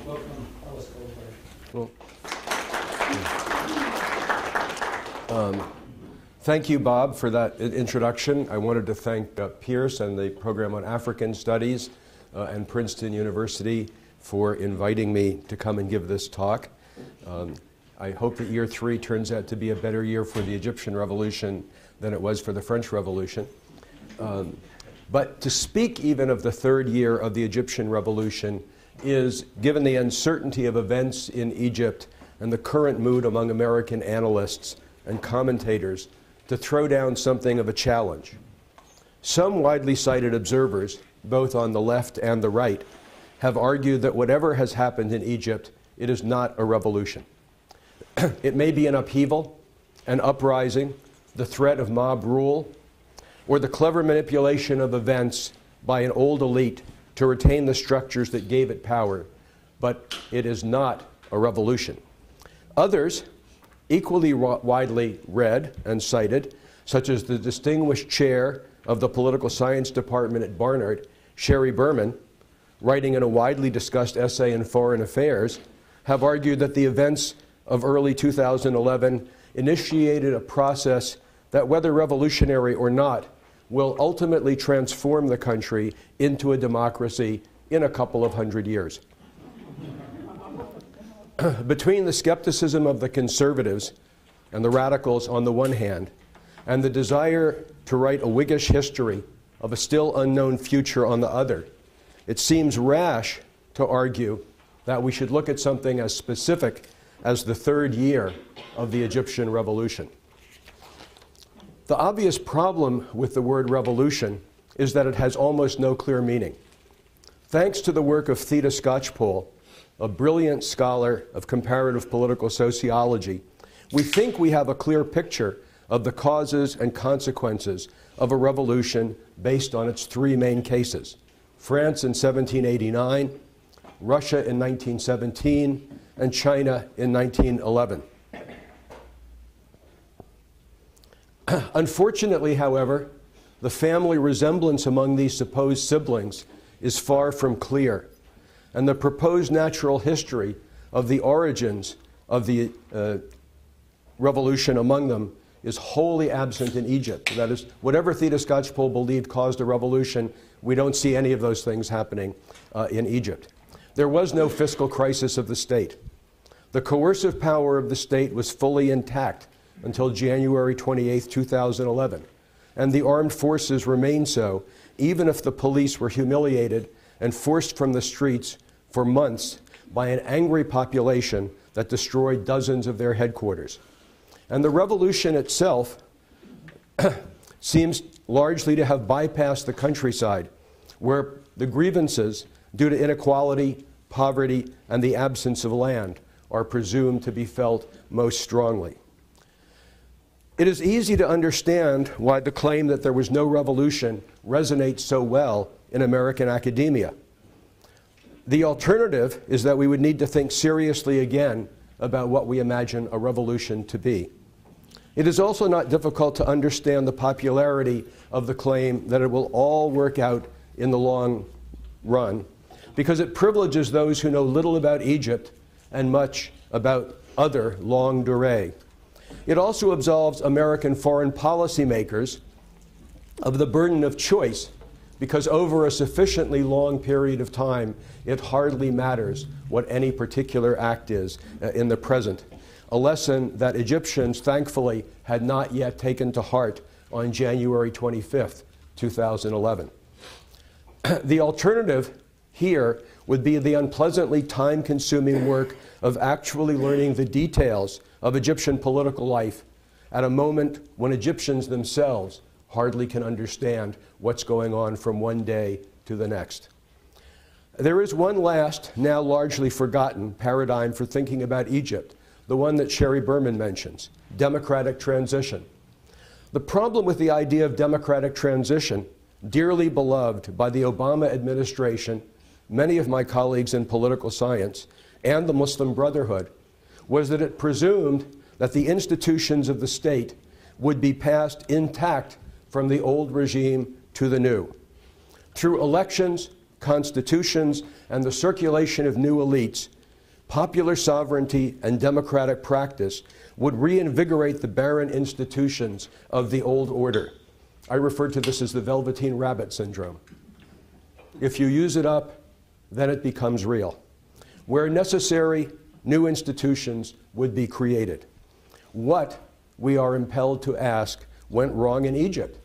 Welcome, Ellis Goldberg. Well, thank you, Bob, for that introduction. I wanted to thank Pierce and the Program on African Studies and Princeton University for inviting me to come and give this talk. I hope that year 3 turns out to be a better year for the Egyptian Revolution than it was for the French Revolution. But to speak even of the 3rd year of the Egyptian Revolution is, given the uncertainty of events in Egypt and the current mood among American analysts and commentators, to throw down something of a challenge. Some widely cited observers, both on the left and the right, have argued that whatever has happened in Egypt, it is not a revolution. It may be an upheaval, an uprising, the threat of mob rule, or the clever manipulation of events by an old elite to retain the structures that gave it power, but it is not a revolution. Others, equally widely read and cited, such as the distinguished chair of the political science department at Barnard, Sherry Berman, writing in a widely discussed essay in Foreign Affairs, have argued that the events of early 2011 initiated a process that, whether revolutionary or not, will ultimately transform the country into a democracy in a couple of hundred years. Between the skepticism of the conservatives and the radicals on the one hand, and the desire to write a Whiggish history of a still unknown future on the other, it seems rash to argue that we should look at something as specific as the 3rd year of the Egyptian Revolution. The obvious problem with the word revolution is that it has almost no clear meaning. Thanks to the work of Theda Skocpol, a brilliant scholar of comparative political sociology, we think we have a clear picture of the causes and consequences of a revolution based on its 3 main cases: France in 1789, Russia in 1917, and China in 1911. Unfortunately, however, the family resemblance among these supposed siblings is far from clear, and the proposed natural history of the origins of the revolution among them is wholly absent in Egypt. That is, whatever Theda Skocpol believed caused a revolution, we don't see any of those things happening in Egypt. There was no fiscal crisis of the state. The coercive power of the state was fully intact until January 28, 2011, and the armed forces remained so, even if the police were humiliated and forced from the streets for months by an angry population that destroyed dozens of their headquarters. And the revolution itself seems largely to have bypassed the countryside, where the grievances due to inequality, poverty, and the absence of land are presumed to be felt most strongly. It is easy to understand why the claim that there was no revolution resonates so well in American academia. The alternative is that we would need to think seriously again about what we imagine a revolution to be. It is also not difficult to understand the popularity of the claim that it will all work out in the long run, because it privileges those who know little about Egypt and much about other longue durée. It also absolves American foreign policymakers of the burden of choice, because over a sufficiently long period of time, it hardly matters what any particular act is in the present, a lesson that Egyptians, thankfully, had not yet taken to heart on January 25th, 2011. The alternative here would be the unpleasantly time-consuming work of actually learning the details of Egyptian political life at a moment when Egyptians themselves hardly can understand what's going on from one day to the next. There is one last, now largely forgotten, paradigm for thinking about Egypt, the one that Sherry Berman mentions: democratic transition. The problem with the idea of democratic transition, dearly beloved by the Obama administration, many of my colleagues in political science, and the Muslim Brotherhood, was that it presumed that the institutions of the state would be passed intact from the old regime to the new. Through elections, constitutions, and the circulation of new elites, popular sovereignty and democratic practice would reinvigorate the barren institutions of the old order. I refer to this as the Velveteen Rabbit syndrome. If you use it up, then it becomes real. Where necessary, new institutions would be created. What, we are impelled to ask, went wrong in Egypt?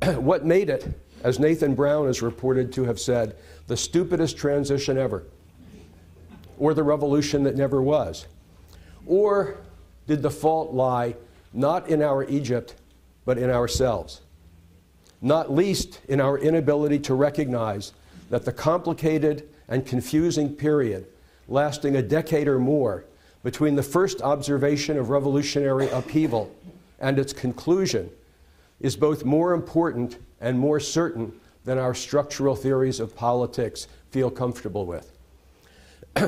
What made it, as Nathan Brown is reported to have said, the stupidest transition ever? Or the revolution that never was? Or did the fault lie not in our Egypt, but in ourselves? Not least in our inability to recognize that the complicated and confusing period lasting a decade or more between the first observation of revolutionary upheaval and its conclusion is both more important and more certain than our structural theories of politics feel comfortable with.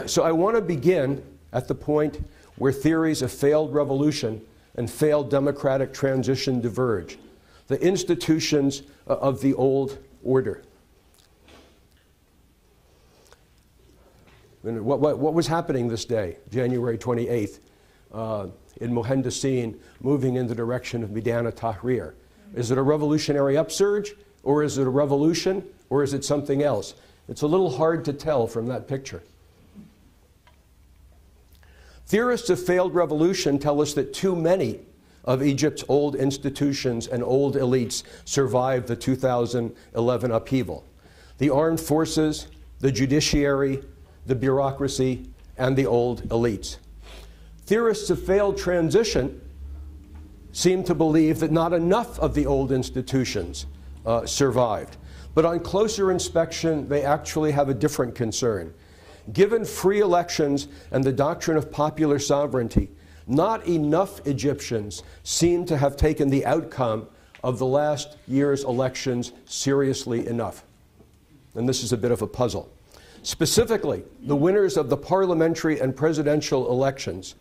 So I want to begin at the point where theories of failed revolution and failed democratic transition diverge, the institutions of the old order. What was happening this day, January 28th, in Mohandasin, moving in the direction of Midana Tahrir? Is it a revolutionary upsurge, or is it a revolution, or is it something else? It's a little hard to tell from that picture. Theorists of failed revolution tell us that too many of Egypt's old institutions and old elites survived the 2011 upheaval. The armed forces, the judiciary, the bureaucracy, and the old elites. Theorists of failed transition seem to believe that not enough of the old institutions survived. But on closer inspection, they actually have a different concern. Given free elections and the doctrine of popular sovereignty, not enough Egyptians seem to have taken the outcome of the last year's elections seriously enough. And this is a bit of a puzzle. Specifically, the winners of the parliamentary and presidential elections,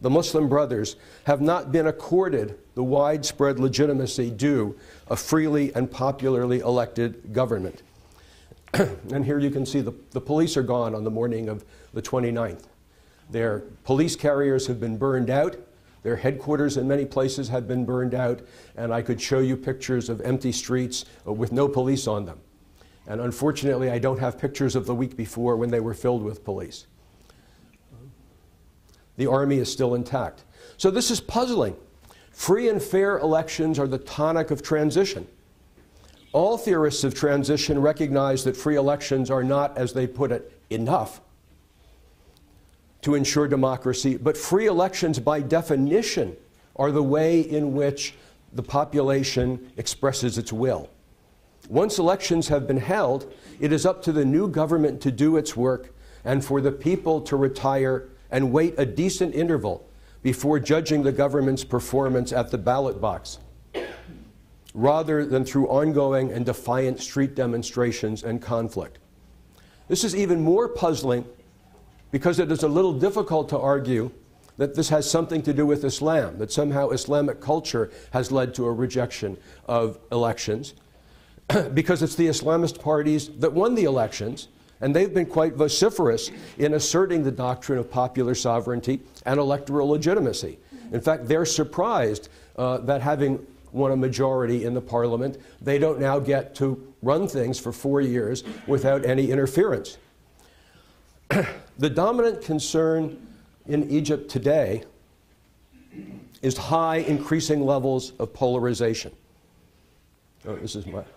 the Muslim Brothers, have not been accorded the widespread legitimacy due a freely and popularly elected government. And here you can see the police are gone on the morning of the 29th. Their police carriers have been burned out. Their headquarters in many places have been burned out. And I could show you pictures of empty streets with no police on them. And unfortunately, I don't have pictures of the week before when they were filled with police. The army is still intact. So this is puzzling. Free and fair elections are the tonic of transition. All theorists of transition recognize that free elections are not, as they put it, enough to ensure democracy, but free elections by definition are the way in which the population expresses its will. Once elections have been held, it is up to the new government to do its work and for the people to retire and wait a decent interval before judging the government's performance at the ballot box, rather than through ongoing and defiant street demonstrations and conflict. This is even more puzzling because it is a little difficult to argue that this has something to do with Islam, that somehow Islamic culture has led to a rejection of elections, because it's the Islamist parties that won the elections, and they've been quite vociferous in asserting the doctrine of popular sovereignty and electoral legitimacy. In fact, they're surprised that having won a majority in the parliament, they don't now get to run things for 4 years without any interference. The dominant concern in Egypt today is high increasing levels of polarization.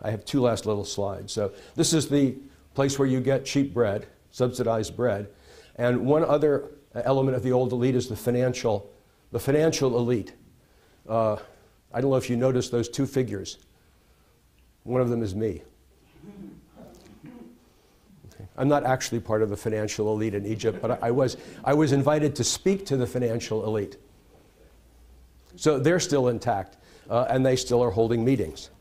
I have two last little slides. So this is the place where you get cheap bread, subsidized bread. And one other element of the old elite is the financial elite. I don't know if you noticed those two figures. One of them is me. Okay. I'm not actually part of the financial elite in Egypt, but I was invited to speak to the financial elite. So they're still intact, and they still are holding meetings.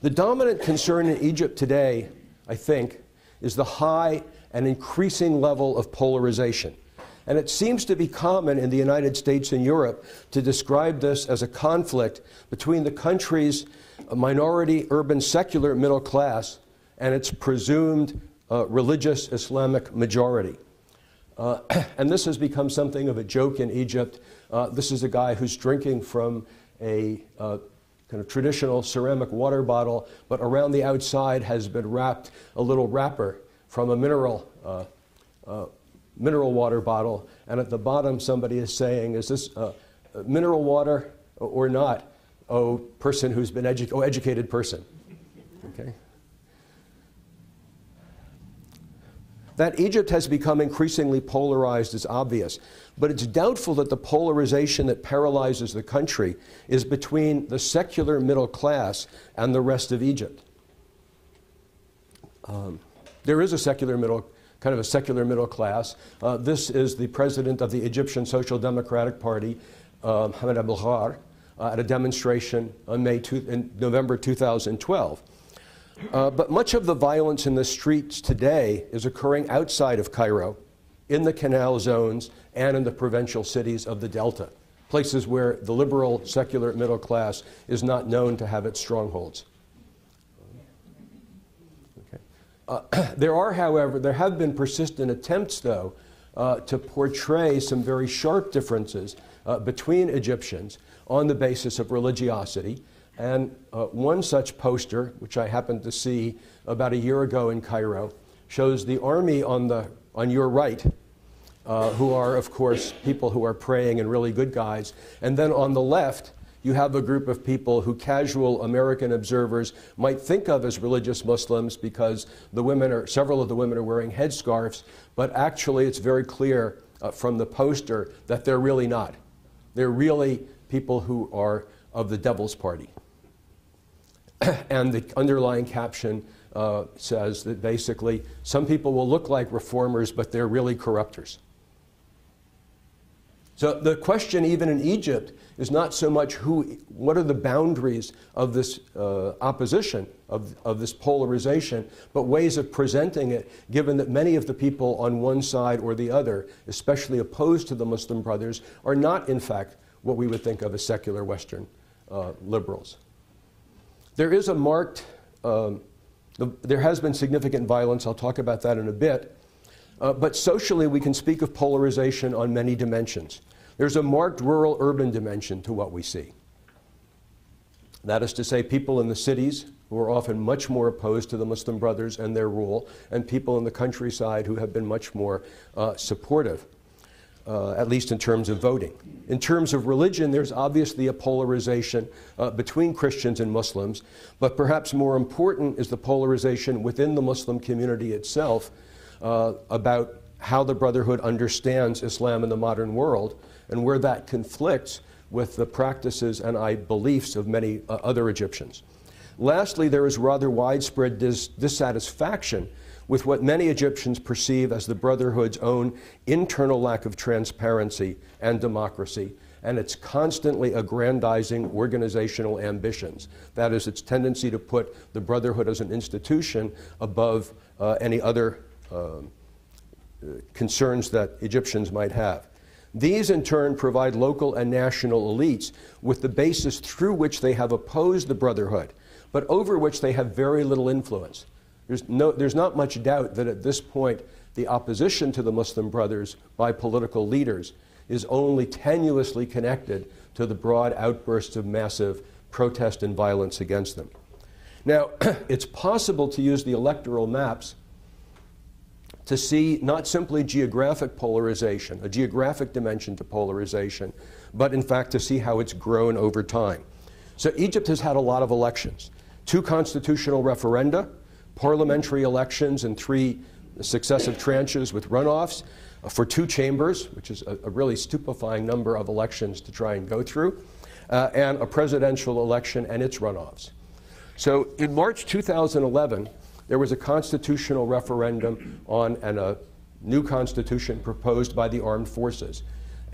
The dominant concern in Egypt today, I think, is the high and increasing level of polarization. And it seems to be common in the United States and Europe to describe this as a conflict between the country's minority urban secular middle class and its presumed religious Islamic majority. And this has become something of a joke in Egypt. This is a guy who's drinking from a kind of traditional ceramic water bottle, but around the outside has been wrapped a little wrapper from a mineral water bottle. And at the bottom, somebody is saying, is this mineral water or not? Oh, person who's been educated person. Okay. That Egypt has become increasingly polarized is obvious, but it's doubtful that the polarization that paralyzes the country is between the secular middle class and the rest of Egypt. There is a secular middle class. This is the president of the Egyptian Social Democratic Party, Mohamed Abdelghar, at a demonstration on in November 2012. But much of the violence in the streets today is occurring outside of Cairo, in the canal zones, and in the provincial cities of the Delta, places where the liberal, secular middle class is not known to have its strongholds. Okay. There have been persistent attempts, though, to portray some very sharp differences between Egyptians on the basis of religiosity. And one such poster, which I happened to see about a year ago in Cairo, shows the army on your right, who are, of course, people who are praying and really good guys. And then on the left, you have a group of people who casual American observers might think of as religious Muslims because several of the women are wearing headscarves, but actually it's very clear from the poster that they're really not. They're really people who are of the devil's party. And the underlying caption says that basically some people will look like reformers, but they're really corruptors. So the question, even in Egypt, is not so much what are the boundaries of this opposition, of this polarization, but ways of presenting it, given that many of the people on one side or the other, especially opposed to the Muslim Brothers, are not, in fact, what we would think of as secular Western liberals. There is a marked, there has been significant violence. I'll talk about that in a bit. But socially, we can speak of polarization on many dimensions. There's a marked rural-urban dimension to what we see. That is to say, people in the cities who are often much more opposed to the Muslim Brothers and their rule, and people in the countryside who have been much more supportive, at least in terms of voting. In terms of religion, there's obviously a polarization between Christians and Muslims, but perhaps more important is the polarization within the Muslim community itself about how the Brotherhood understands Islam in the modern world and where that conflicts with the practices and beliefs of many other Egyptians. Lastly, there is rather widespread dissatisfaction with what many Egyptians perceive as the Brotherhood's own internal lack of transparency and democracy, and its constantly aggrandizing organizational ambitions. That is, its tendency to put the Brotherhood as an institution above any other concerns that Egyptians might have. These, in turn, provide local and national elites with the basis through which they have opposed the Brotherhood, but over which they have very little influence. There's not much doubt that at this point, the opposition to the Muslim Brothers by political leaders is only tenuously connected to the broad outbursts of massive protest and violence against them. Now, it's possible to use the electoral maps to see not simply geographic polarization, a geographic dimension to polarization, but in fact to see how it's grown over time. So Egypt has had a lot of elections. 2 constitutional referenda, parliamentary elections in 3 successive tranches with runoffs for 2 chambers, which is a really stupefying number of elections to try and go through, and a presidential election and its runoffs. So in March 2011, there was a constitutional referendum on a new constitution proposed by the armed forces,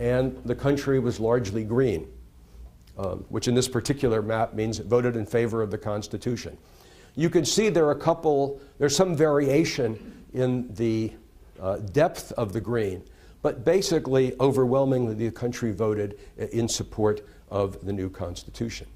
and the country was largely green, which in this particular map means it voted in favor of the Constitution. You can see there's some variation in the depth of the green, but basically, overwhelmingly, the country voted in support of the new Constitution.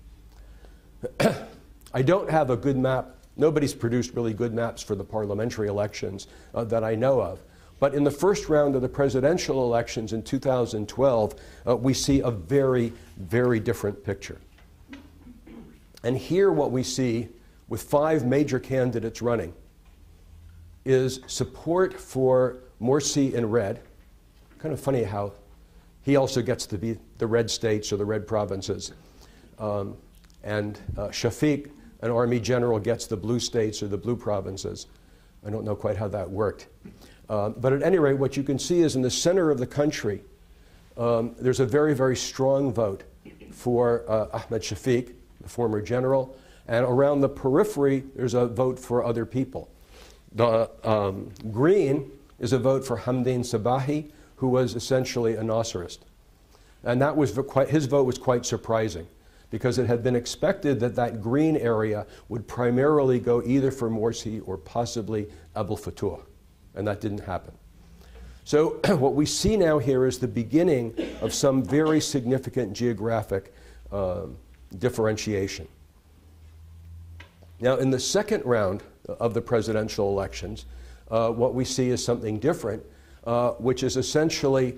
I don't have a good map Nobody's produced really good maps for the parliamentary elections that I know of. But in the first round of the presidential elections in 2012, we see a very, very different picture. And here what we see, with 5 major candidates running, is support for Morsi in red. Kind of funny how he also gets to be the red states or the red provinces. And Shafiq, an army general, gets the blue states or the blue provinces. I don't know quite how that worked. But at any rate, what you can see is in the center of the country, there's a very, very strong vote for Ahmed Shafiq, the former general. And around the periphery, there's a vote for other people. The green is a vote for Hamdin Sabahi, who was essentially a Nasserist. And that was his vote was quite surprising, because it had been expected that that green area would primarily go either for Morsi or possibly Abdel Fattah, and that didn't happen. So what we see now here is the beginning of some very significant geographic differentiation. Now, in the second round of the presidential elections, what we see is something different, which is essentially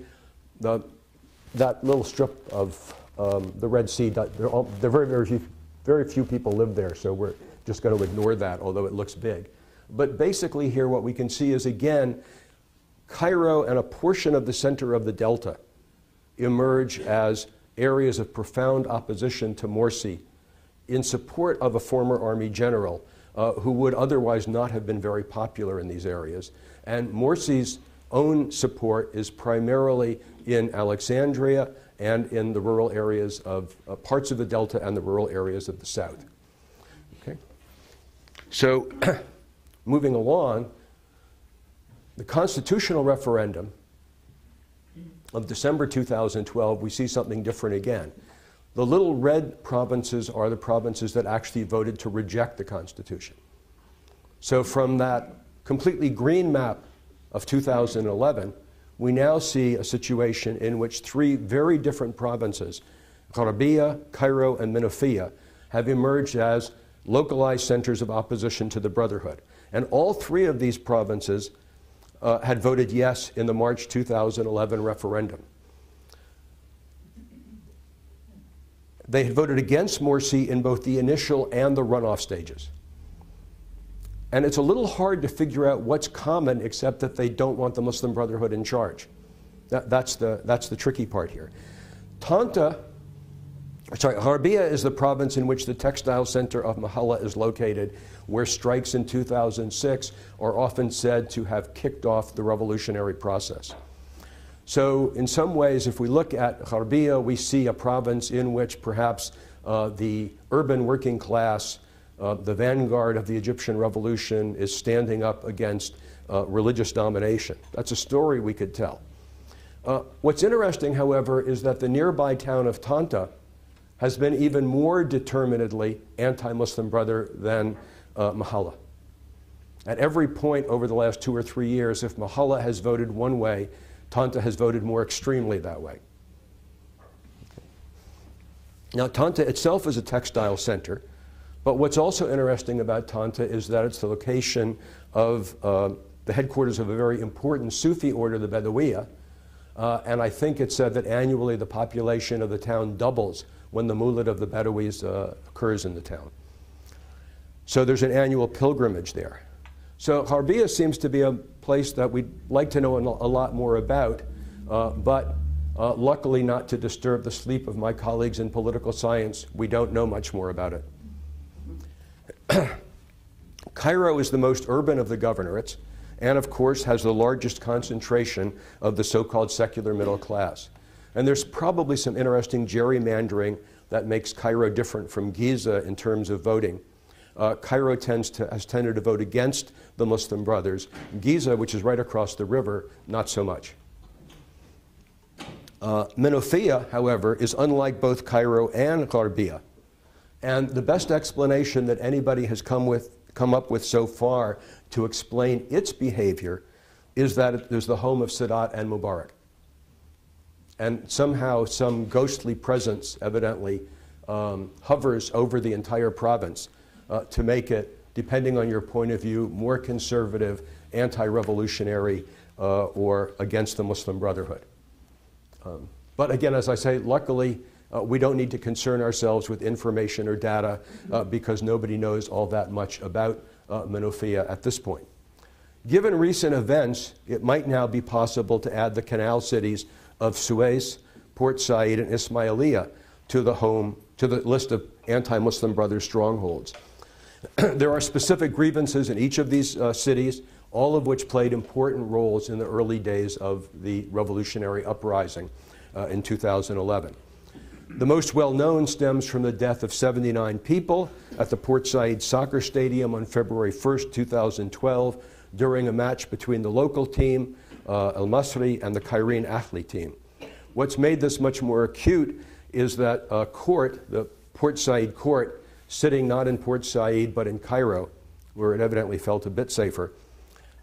that little strip of the Red Sea. Very few people live there, so we're just going to ignore that, although it looks big. But basically here what we can see is, again, Cairo and a portion of the center of the Delta emerge as areas of profound opposition to Morsi in support of a former army general who would otherwise not have been very popular in these areas. And Morsi's own support is primarily in Alexandria and in the rural areas of parts of the Delta and the rural areas of the south. Okay? So moving along, the constitutional referendum of December 2012, we see something different again. The little red provinces are the provinces that actually voted to reject the Constitution. So from that completely green map of 2011, we now see a situation in which 3 very different provinces, Gharbiya, Cairo, and Menofia, have emerged as localized centers of opposition to the Brotherhood. And all 3 of these provinces had voted yes in the March 2011 referendum. They had voted against Morsi in both the initial and the runoff stages. And it's a little hard to figure out what's common, except that they don't want the Muslim Brotherhood in charge. That's the tricky part here. Gharbiya is the province in which the textile center of Mahalla is located, where strikes in 2006 are often said to have kicked off the revolutionary process. So in some ways, if we look at Gharbiya, we see a province in which perhaps the urban working class, the vanguard of the Egyptian revolution, is standing up against religious domination. That's a story we could tell. What's interesting, however, is that the nearby town of Tanta has been even more determinedly anti-Muslim brother than Mahalla. At every point over the last 2 or 3 years, if Mahalla has voted one way, Tanta has voted more extremely that way. Now, Tanta itself is a textile center, but what's also interesting about Tanta is that it's the location of the headquarters of a very important Sufi order, the Bedouiyya, and I think it's said that annually the population of the town doubles when the Mulad of the Bedouis occurs in the town. So there's an annual pilgrimage there. So Gharbiya seems to be a place that we'd like to know a lot more about, but luckily not to disturb the sleep of my colleagues in political science, we don't know much more about it. Cairo is the most urban of the governorates, and of course has the largest concentration of the so-called secular middle class. And there's probably some interesting gerrymandering that makes Cairo different from Giza in terms of voting. Cairo has tended to vote against the Muslim Brothers. Giza, which is right across the river, not so much. Menofia, however, is unlike both Cairo and Gharbiya. And the best explanation that anybody has come up with so far to explain its behavior is that it is the home of Sadat and Mubarak. And somehow some ghostly presence evidently hovers over the entire province to make it depending on your point of view, more conservative, anti-revolutionary, or against the Muslim Brotherhood. But again, as I say, luckily, we don't need to concern ourselves with information or data because nobody knows all that much about Menoufiya at this point. Given recent events, it might now be possible to add the canal cities of Suez, Port Said, and Ismailia to the list of anti-Muslim Brothers strongholds. There are specific grievances in each of these cities, all of which played important roles in the early days of the revolutionary uprising in 2011. The most well-known stems from the death of 79 people at the Port Said soccer stadium on February 1st, 2012, during a match between the local team, El Masri, and the Cairene Ahli team. What's made this much more acute is that a court, the Port Said court, sitting not in Port Said but in Cairo, where it evidently felt a bit safer,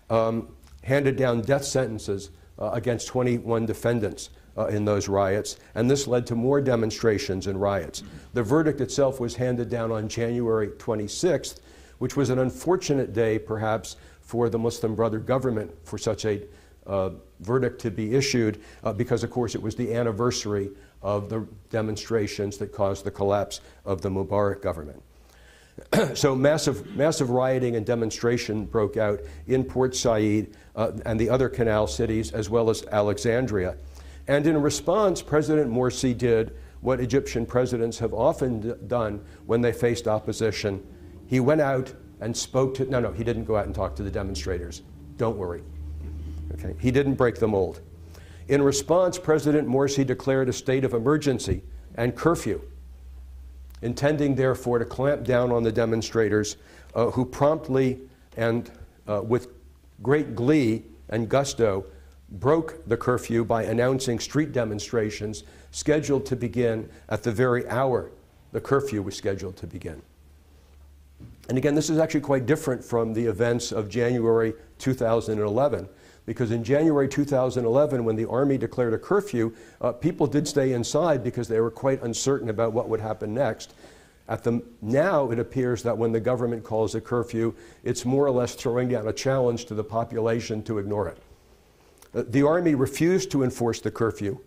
handed down death sentences against 21 defendants in those riots, and this led to more demonstrations and riots. The verdict itself was handed down on January 26th, which was an unfortunate day, perhaps, for the Muslim Brother government for such a verdict to be issued, because, of course, it was the anniversary of the demonstrations that caused the collapse of the Mubarak government. So massive rioting and demonstration broke out in Port Said and the other canal cities, as well as Alexandria. And in response, President Morsi did what Egyptian presidents have often done when they faced opposition. He went out and spoke to, no, he didn't go out and talk to the demonstrators. Don't worry. Okay? He didn't break the mold. In response, President Morsi declared a state of emergency and curfew, intending therefore to clamp down on the demonstrators who promptly and with great glee and gusto broke the curfew by announcing street demonstrations scheduled to begin at the very hour the curfew was scheduled to begin. And again, this is actually quite different from the events of January 2011, because in January 2011, when the army declared a curfew, people did stay inside because they were quite uncertain about what would happen next. Now it appears that when the government calls a curfew, it's more or less throwing down a challenge to the population to ignore it. The army refused to enforce the curfew,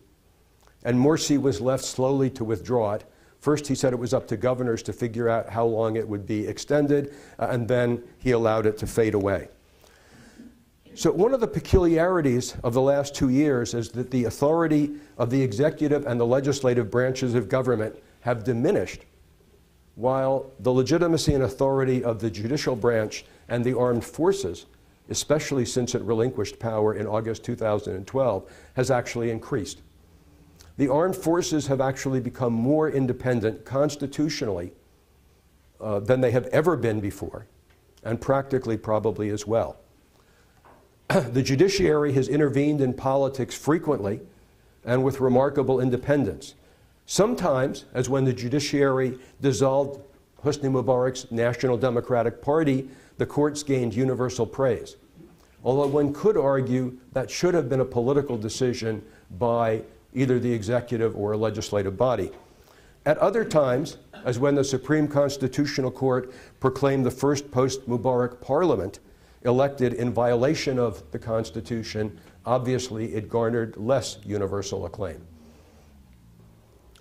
and Morsi was left slowly to withdraw it. First, he said it was up to governors to figure out how long it would be extended, and then he allowed it to fade away. So one of the peculiarities of the last 2 years is that the authority of the executive and the legislative branches of government have diminished, while the legitimacy and authority of the judicial branch and the armed forces, especially since it relinquished power in August 2012, has actually increased. The armed forces have actually become more independent constitutionally than they have ever been before, and practically probably as well. The judiciary has intervened in politics frequently and with remarkable independence. Sometimes, as when the judiciary dissolved Hosni Mubarak's National Democratic Party, the courts gained universal praise. Although one could argue that should have been a political decision by either the executive or a legislative body. At other times, as when the Supreme Constitutional Court proclaimed the first post-Mubarak parliament elected in violation of the Constitution, obviously it garnered less universal acclaim.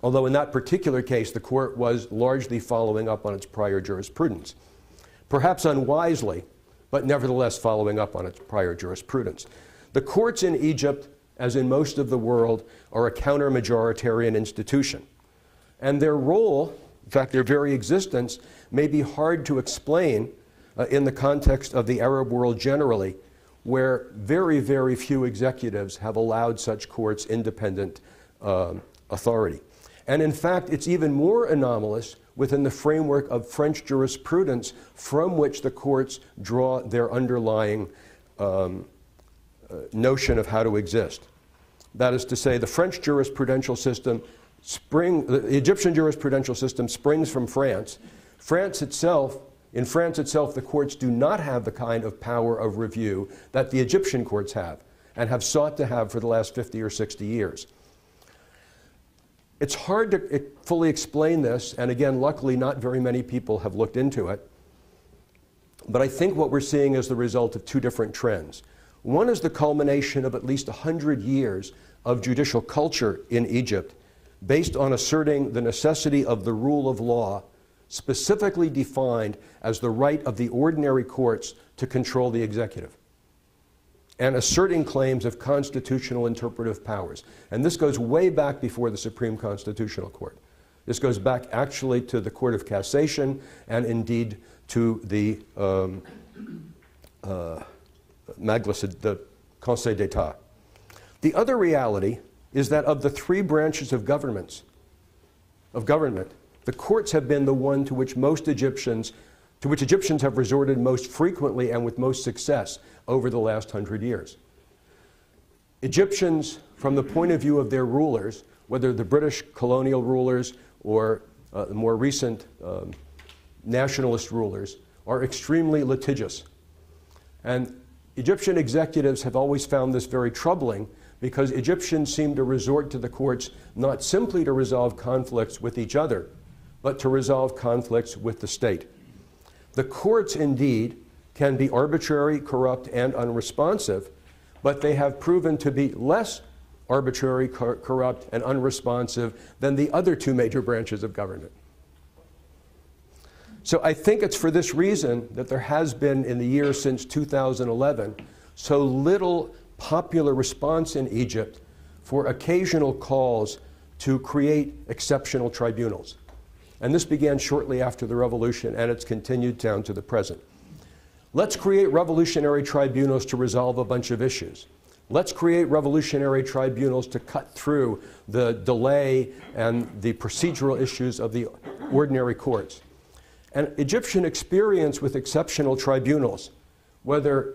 Although in that particular case, the court was largely following up on its prior jurisprudence. Perhaps unwisely, but nevertheless following up on its prior jurisprudence. The courts in Egypt, as in most of the world, are a counter-majoritarian institution. And their role, in fact their very existence, may be hard to explain in the context of the Arab world generally, where very, very few executives have allowed such courts independent authority. And in fact, it's even more anomalous within the framework of French jurisprudence from which the courts draw their underlying notion of how to exist. That is to say, the French jurisprudential system, the Egyptian jurisprudential system springs from France. In France itself, the courts do not have the kind of power of review that the Egyptian courts have and have sought to have for the last 50 or 60 years. It's hard to fully explain this, and again, luckily not very many people have looked into it. But I think what we're seeing is the result of two different trends. One is the culmination of at least 100 years of judicial culture in Egypt based on asserting the necessity of the rule of law, specifically defined as the right of the ordinary courts to control the executive, and asserting claims of constitutional interpretive powers. And this goes way back before the Supreme Constitutional Court. This goes back actually to the Court of Cassation and indeed to the the Conseil d'Etat. The other reality is that of the three branches of government, the courts have been the one to which Egyptians have resorted most frequently and with most success over the last 100 years. Egyptians, from the point of view of their rulers, whether the British colonial rulers or the more recent nationalist rulers, are extremely litigious. And Egyptian executives have always found this very troubling because Egyptians seem to resort to the courts not simply to resolve conflicts with each other, but to resolve conflicts with the state. The courts, indeed, can be arbitrary, corrupt, and unresponsive, but they have proven to be less arbitrary, corrupt, and unresponsive than the other two major branches of government. So I think it's for this reason that there has been, in the years since 2011, so little popular response in Egypt for occasional calls to create exceptional tribunals. And this began shortly after the revolution, and it's continued down to the present. Let's create revolutionary tribunals to resolve a bunch of issues. Let's create revolutionary tribunals to cut through the delay and the procedural issues of the ordinary courts. And Egyptian experience with exceptional tribunals, whether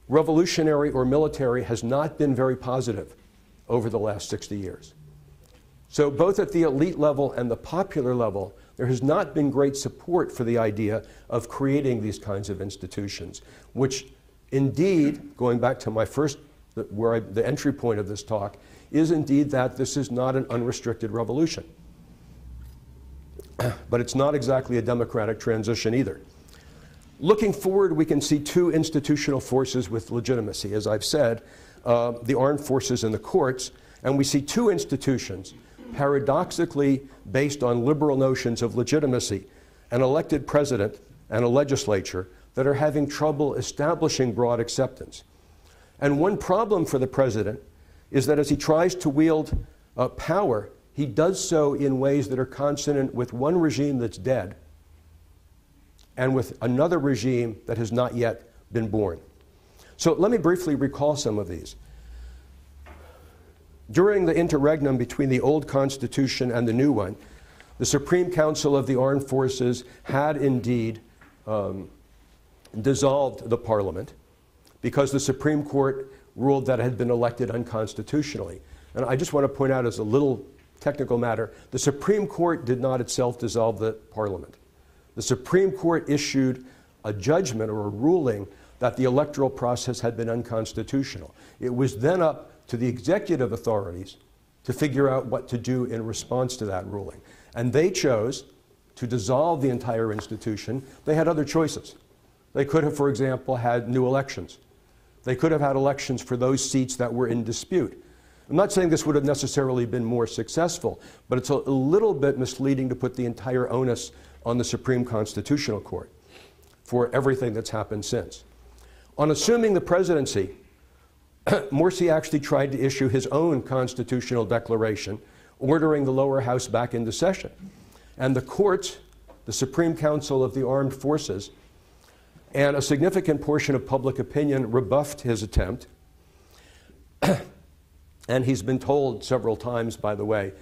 revolutionary or military, has not been very positive over the last 60 years. So both at the elite level and the popular level, there has not been great support for the idea of creating these kinds of institutions, which indeed, going back to my first, the entry point of this talk, is indeed that this is not an unrestricted revolution. But it's not exactly a democratic transition either. Looking forward, we can see two institutional forces with legitimacy. As I've said, the armed forces and the courts, and we see two institutions paradoxically based on liberal notions of legitimacy, an elected president and a legislature that are having trouble establishing broad acceptance. And one problem for the president is that as he tries to wield power, he does so in ways that are consonant with one regime that's dead and with another regime that has not yet been born. So let me briefly recall some of these. During the interregnum between the old constitution and the new one, the Supreme Council of the Armed Forces had indeed dissolved the parliament because the Supreme Court ruled that it had been elected unconstitutionally. And I just want to point out as a little technical matter, the Supreme Court did not itself dissolve the parliament. The Supreme Court issued a judgment or a ruling that the electoral process had been unconstitutional. It was then up to the executive authorities to figure out what to do in response to that ruling. And they chose to dissolve the entire institution. They had other choices. They could have, for example, had new elections. They could have had elections for those seats that were in dispute. I'm not saying this would have necessarily been more successful, but it's a little bit misleading to put the entire onus on the Supreme Constitutional Court for everything that's happened since. On assuming the presidency, Morsi actually tried to issue his own constitutional declaration, ordering the lower house back into session. And the courts, the Supreme Council of the Armed Forces, and a significant portion of public opinion rebuffed his attempt. And he's been told several times, by the way,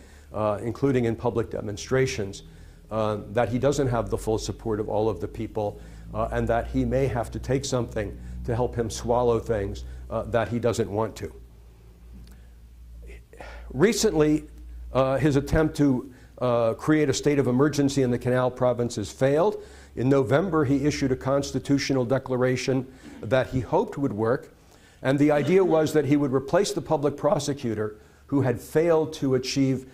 including in public demonstrations, that he doesn't have the full support of all of the people and that he may have to take something to help him swallow things that he doesn't want to. Recently, his attempt to create a state of emergency in the Canal provinces failed. In November, he issued a constitutional declaration that he hoped would work. And the idea was that he would replace the public prosecutor who had failed to achieve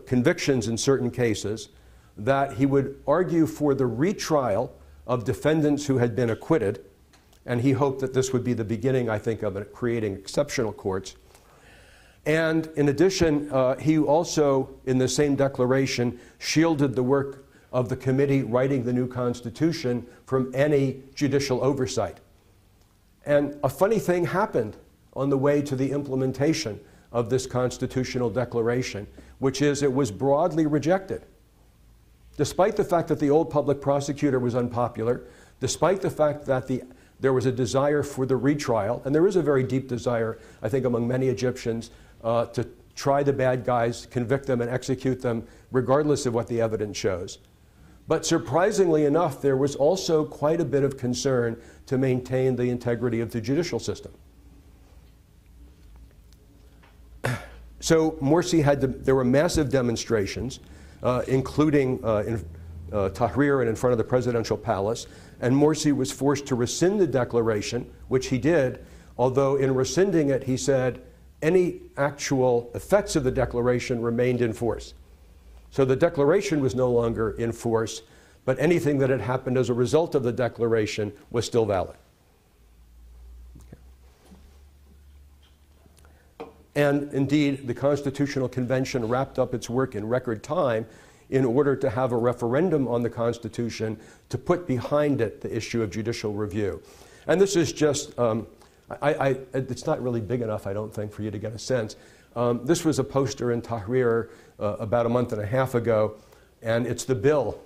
convictions in certain cases, that he would argue for the retrial of defendants who had been acquitted, and he hoped that this would be the beginning, I think, of creating exceptional courts. And in addition, he also, in the same declaration, shielded the work of the committee writing the new Constitution from any judicial oversight. And a funny thing happened on the way to the implementation of this constitutional declaration, which is it was broadly rejected. Despite the fact that the old public prosecutor was unpopular, despite the fact that there was a desire for the retrial, and there is a very deep desire, I think, among many Egyptians to try the bad guys, convict them, and execute them, regardless of what the evidence shows. But surprisingly enough, there was also quite a bit of concern to maintain the integrity of the judicial system. So Morsi there were massive demonstrations, including in Tahrir and in front of the presidential palace, and Morsi was forced to rescind the declaration, which he did, although in rescinding it, he said any actual effects of the declaration remained in force. So the declaration was no longer in force, but anything that had happened as a result of the declaration was still valid. Okay. And indeed, the Constitutional Convention wrapped up its work in record time in order to have a referendum on the Constitution to put behind it the issue of judicial review. And this is just, it's not really big enough, I don't think, for you to get a sense. This was a poster in Tahrir about a month and a half ago, and it's the bill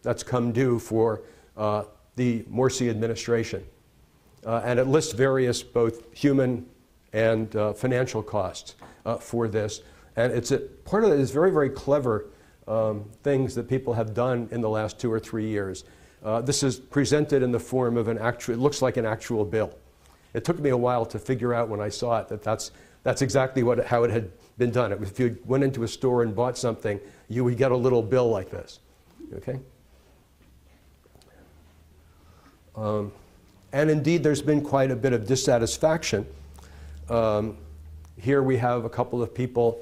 that's come due for the Morsi administration. And it lists various both human and financial costs for this. And part of it is very, very clever things that people have done in the last 2 or 3 years. This is presented in the form of it looks like an actual bill. It took me a while to figure out when I saw it that that's exactly how it had been done. If you went into a store and bought something, you would get a little bill like this. Okay? And indeed, there's been quite a bit of dissatisfaction. Here we have a couple of people,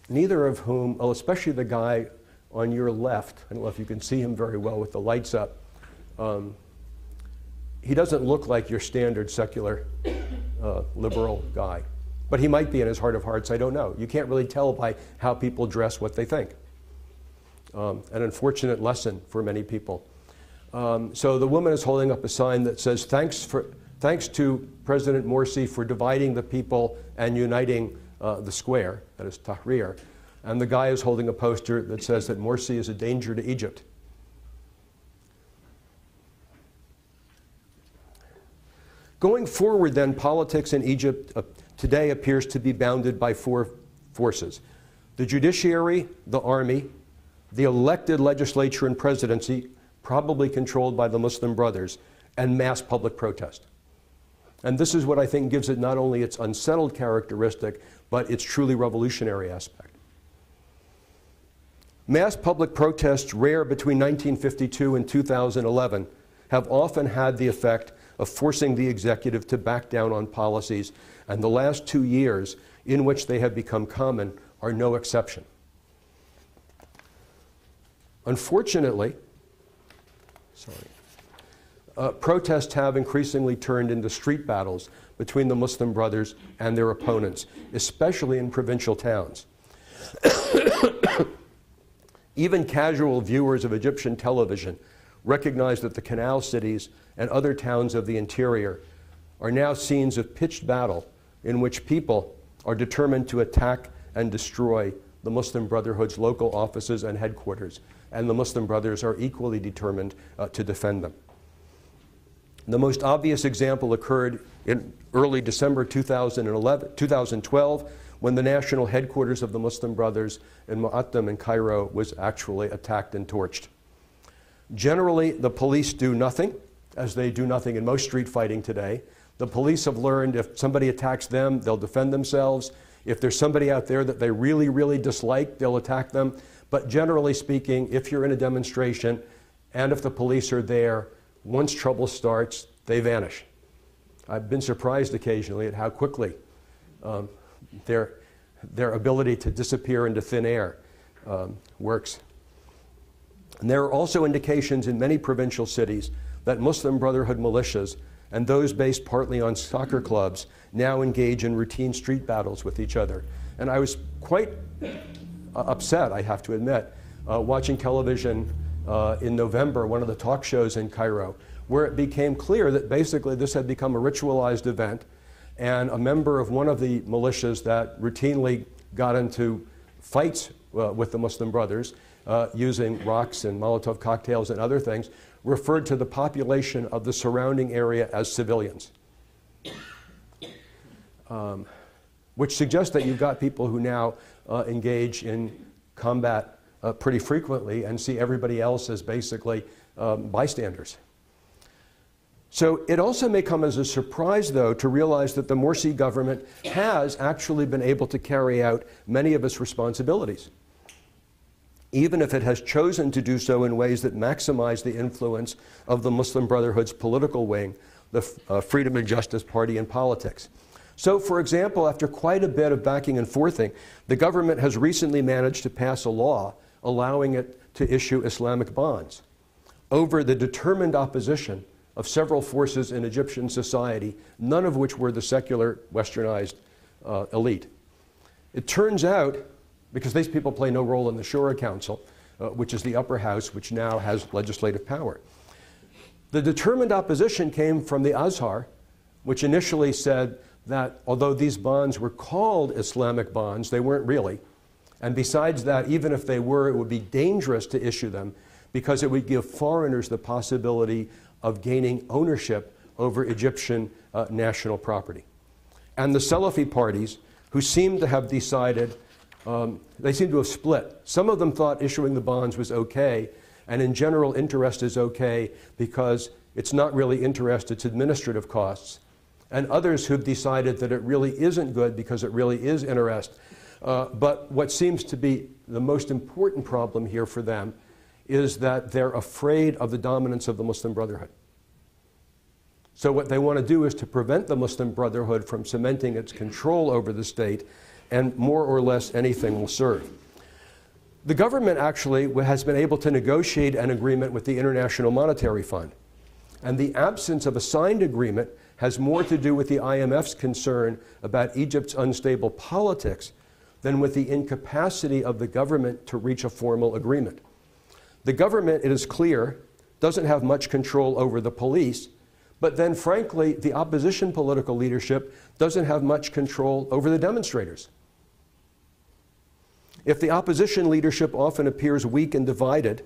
neither of whom, especially the guy on your left, I don't know if you can see him very well with the lights up, he doesn't look like your standard secular liberal guy. But he might be in his heart of hearts, I don't know. You can't really tell by how people dress what they think. An unfortunate lesson for many people. So the woman is holding up a sign that says, thanks to President Morsi for dividing the people and uniting the square, that is Tahrir. And the guy is holding a poster that says that Morsi is a danger to Egypt. Going forward then, politics in Egypt today appears to be bounded by 4 forces: the judiciary, the army, the elected legislature and presidency, probably controlled by the Muslim Brothers, and mass public protest. And this is what I think gives it not only its unsettled characteristic, but its truly revolutionary aspect. Mass public protests, rare between 1952 and 2011, have often had the effect of forcing the executive to back down on policies, and the last 2 years in which they have become common are no exception. Unfortunately, protests have increasingly turned into street battles between the Muslim Brothers and their opponents, especially in provincial towns. Even casual viewers of Egyptian television recognize that the canal cities and other towns of the interior are now scenes of pitched battle in which people are determined to attack and destroy the Muslim Brotherhood's local offices and headquarters, and the Muslim Brothers are equally determined to defend them. The most obvious example occurred in early December 2012, when the national headquarters of the Muslim Brothers in Mu'attam in Cairo was actually attacked and torched. Generally, the police do nothing, as they do nothing in most street fighting today. The police have learned if somebody attacks them, they'll defend themselves. If there's somebody out there that they really, really dislike, they'll attack them. But generally speaking, if you're in a demonstration and if the police are there, once trouble starts, they vanish. I've been surprised occasionally at how quickly their ability to disappear into thin air works. And there are also indications in many provincial cities that Muslim Brotherhood militias and those based partly on soccer clubs now engage in routine street battles with each other. And I was quite upset, I have to admit, watching television in November, one of the talk shows in Cairo, where it became clear that basically this had become a ritualized event, and a member of one of the militias that routinely got into fights with the Muslim Brothers, using rocks and Molotov cocktails and other things, referred to the population of the surrounding area as civilians. Which suggests that you've got people who now engage in combat pretty frequently and see everybody else as basically bystanders. So it also may come as a surprise, though, to realize that the Morsi government has actually been able to carry out many of its responsibilities, even if it has chosen to do so in ways that maximize the influence of the Muslim Brotherhood's political wing, the Freedom and Justice Party in politics. So, for example, after quite a bit of backing and forthing, the government has recently managed to pass a law allowing it to issue Islamic bonds over the determined opposition of several forces in Egyptian society, none of which were the secular, westernized elite. It turns out, because these people play no role in the Shura Council, which is the upper house, which now has legislative power. The determined opposition came from the Azhar, which initially said that although these bonds were called Islamic bonds, they weren't really. And besides that, even if they were, it would be dangerous to issue them because it would give foreigners the possibility of gaining ownership over Egyptian national property. And the Salafi parties, who seem to have decided, they seem to have split. Some of them thought issuing the bonds was okay, and in general interest is okay because it's not really interest, it's administrative costs. And others who've decided that it really isn't good because it really is interest. But what seems to be the most important problem here for them is that they're afraid of the dominance of the Muslim Brotherhood. So what they want to do is to prevent the Muslim Brotherhood from cementing its control over the state, and more or less anything will serve. The government actually has been able to negotiate an agreement with the International Monetary Fund. And the absence of a signed agreement has more to do with the IMF's concern about Egypt's unstable politics than with the incapacity of the government to reach a formal agreement. The government, it is clear, doesn't have much control over the police, but then frankly, the opposition political leadership doesn't have much control over the demonstrators. If the opposition leadership often appears weak and divided,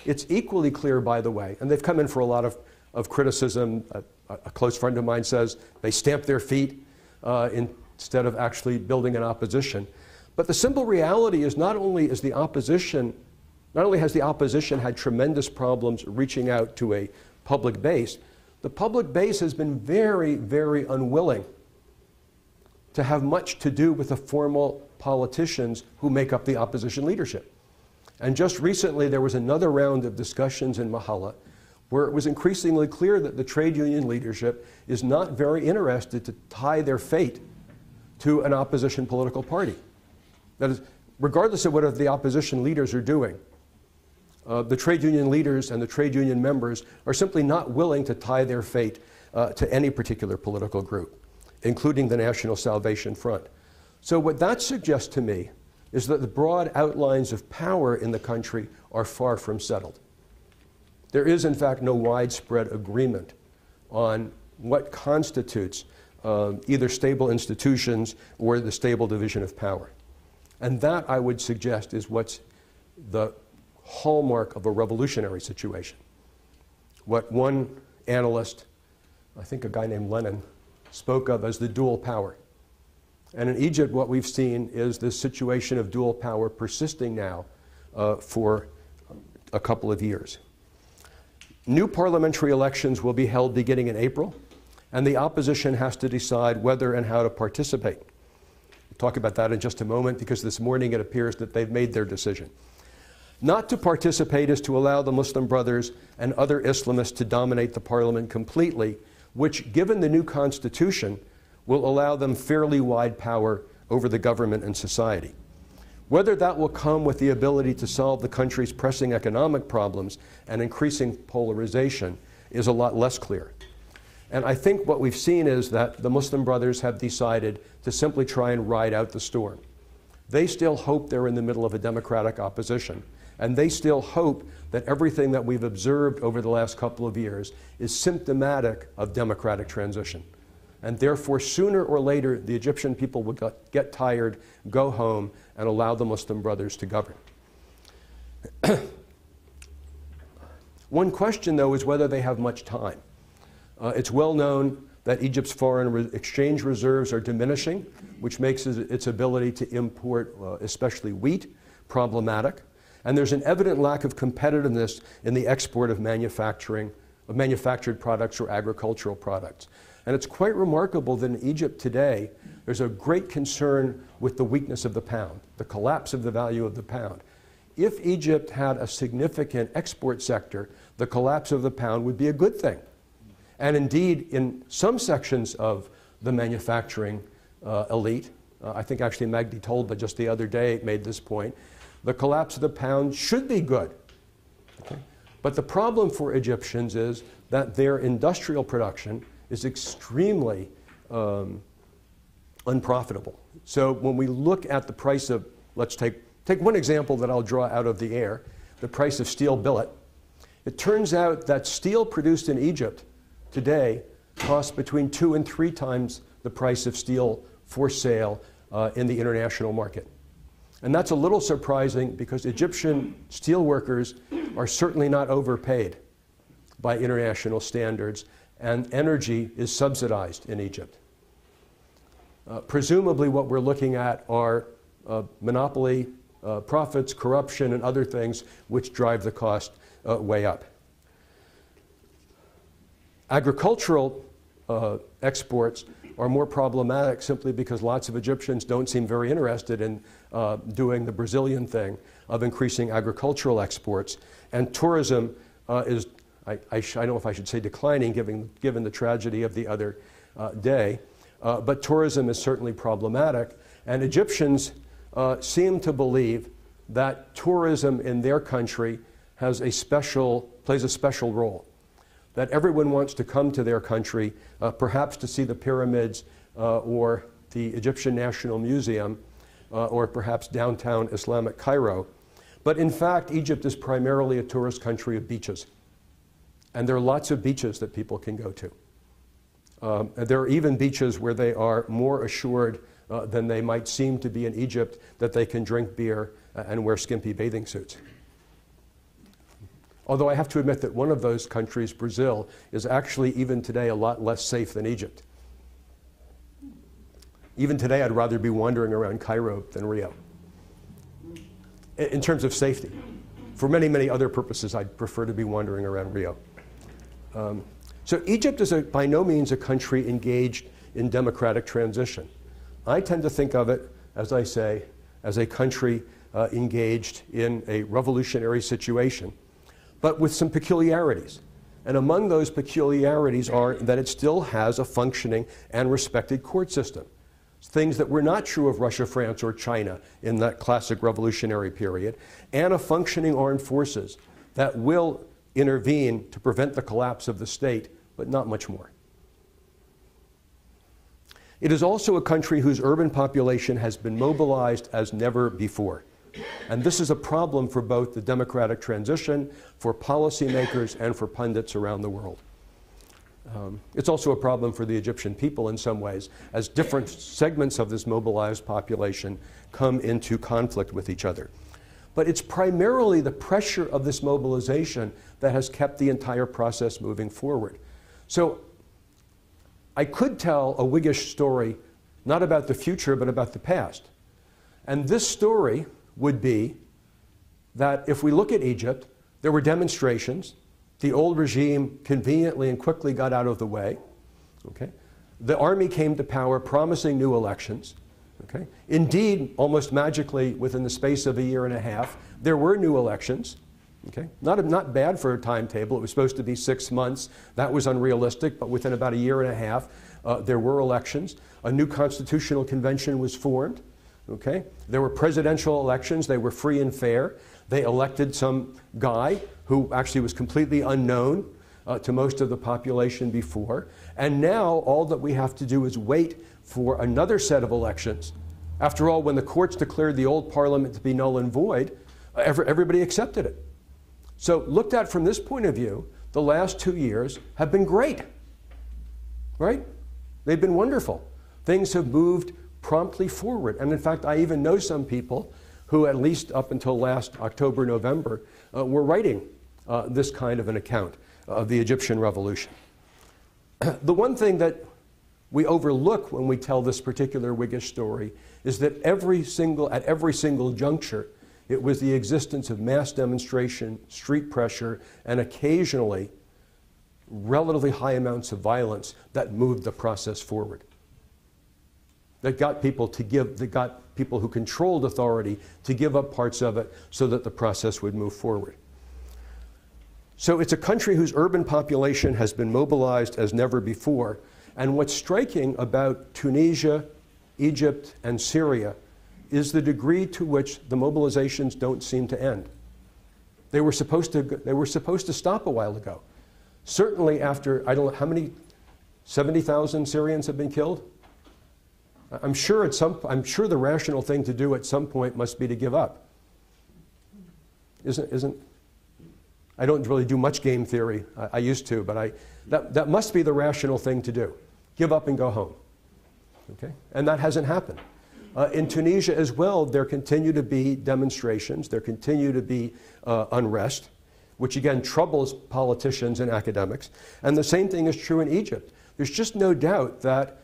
it's equally clear, by the way, and they've come in for a lot of criticism. A close friend of mine says they stamp their feet instead of actually building an opposition. But the simple reality is not only has the opposition had tremendous problems reaching out to a public base, the public base has been very, very unwilling to have much to do with the formal politicians who make up the opposition leadership. And just recently there was another round of discussions in Mahalla where it was increasingly clear that the trade union leadership is not very interested to tie their fate to an opposition political party. That is, regardless of what the opposition leaders are doing, the trade union leaders and the trade union members are simply not willing to tie their fate to any particular political group, including the National Salvation Front. So what that suggests to me is that the broad outlines of power in the country are far from settled. There is, in fact, no widespread agreement on what constitutes either stable institutions or the stable division of power. And that, I would suggest, is what's the hallmark of a revolutionary situation. What one analyst, I think a guy named Lenin, spoke of as the dual power. And in Egypt, what we've seen is this situation of dual power persisting now for a couple of years. New parliamentary elections will be held beginning in April, and the opposition has to decide whether and how to participate. We'll talk about that in just a moment, because this morning it appears that they've made their decision. Not to participate is to allow the Muslim Brothers and other Islamists to dominate the parliament completely, which, given the new constitution, will allow them fairly wide power over the government and society. Whether that will come with the ability to solve the country's pressing economic problems and increasing polarization is a lot less clear. And I think what we've seen is that the Muslim Brothers have decided to simply try and ride out the storm. They still hope they're in the middle of a democratic opposition. And they still hope that everything that we've observed over the last couple of years is symptomatic of democratic transition. And therefore, sooner or later, the Egyptian people will get tired, go home, and allow the Muslim Brothers to govern. One question, though, is whether they have much time. It's well known that Egypt's foreign exchange reserves are diminishing, which makes its ability to import, especially wheat, problematic. And there's an evident lack of competitiveness in the export of manufactured products or agricultural products. And it's quite remarkable that in Egypt today, there's a great concern with the weakness of the pound, the collapse of the value of the pound. If Egypt had a significant export sector, the collapse of the pound would be a good thing. And indeed, in some sections of the manufacturing elite, I think actually Magdi Tolba just the other day made this point, the collapse of the pound should be good. Okay? But the problem for Egyptians is that their industrial production is extremely unprofitable. So when we look at the price of, let's take one example that I'll draw out of the air, the price of steel billet. It turns out that steel produced in Egypt today costs between 2 and 3 times the price of steel for sale in the international market. And that's a little surprising because Egyptian steel workers are certainly not overpaid by international standards, and energy is subsidized in Egypt. Presumably what we're looking at are monopoly profits, corruption, and other things which drive the cost way up. Agricultural exports are more problematic simply because lots of Egyptians don't seem very interested in doing the Brazilian thing of increasing agricultural exports. And tourism is, I don't know if I should say declining given the tragedy of the other day, but tourism is certainly problematic. And Egyptians seem to believe that tourism in their country plays a special role. That everyone wants to come to their country, perhaps to see the pyramids or the Egyptian National Museum or perhaps downtown Islamic Cairo. But in fact, Egypt is primarily a tourist country of beaches. And there are lots of beaches that people can go to. There are even beaches where they are more assured than they might seem to be in Egypt that they can drink beer and wear skimpy bathing suits. Although I have to admit that one of those countries, Brazil, is actually even today a lot less safe than Egypt. Even today, I'd rather be wandering around Cairo than Rio, in terms of safety. For many, many other purposes, I'd prefer to be wandering around Rio. So Egypt is by no means a country engaged in democratic transition. I tend to think of it, as I say, as a country engaged in a revolutionary situation, but with some peculiarities. And among those peculiarities are that it still has a functioning and respected court system. Things that were not true of Russia, France, or China in that classic revolutionary period, and a functioning armed forces that will intervene to prevent the collapse of the state, but not much more. It is also a country whose urban population has been mobilized as never before. And this is a problem for both the democratic transition, for policymakers, and for pundits around the world. It's also a problem for the Egyptian people in some ways, as different segments of this mobilized population come into conflict with each other. But it's primarily the pressure of this mobilization that has kept the entire process moving forward. So I could tell a Whiggish story, not about the future, but about the past. And this story would be that if we look at Egypt, there were demonstrations. The old regime conveniently and quickly got out of the way. Okay? The army came to power promising new elections. Okay? Indeed, almost magically, within the space of a year and a half, there were new elections. Okay? Not bad for a timetable. It was supposed to be 6 months. That was unrealistic, but within about a year and a half, there were elections. A new constitutional convention was formed. Okay? There were presidential elections. They were free and fair. They elected some guy who actually was completely unknown to most of the population before. And now all that we have to do is wait for another set of elections. After all, when the courts declared the old parliament to be null and void, everybody accepted it. So looked at from this point of view, the last 2 years have been great, right? They've been wonderful. Things have moved promptly forward. And in fact, I even know some people who, at least up until last October, November, were writing this kind of an account of the Egyptian revolution. The one thing that we overlook when we tell this particular Whiggish story is that at every single juncture, it was the existence of mass demonstration, street pressure, and occasionally relatively high amounts of violence that moved the process forward. That got people who controlled authority to give up parts of it so that the process would move forward. So it's a country whose urban population has been mobilized as never before. And what's striking about Tunisia, Egypt, and Syria is the degree to which the mobilizations don't seem to end. They were supposed to stop a while ago. Certainly after, I don't know, how many, 70,000 Syrians have been killed? I'm sure the rational thing to do at some point must be to give up. I don't really do much game theory. I used to, but that must be the rational thing to do. Give up and go home. Okay? And that hasn't happened. In Tunisia as well, there continue to be demonstrations. There continue to be unrest, which again troubles politicians and academics. And the same thing is true in Egypt. There's just no doubt that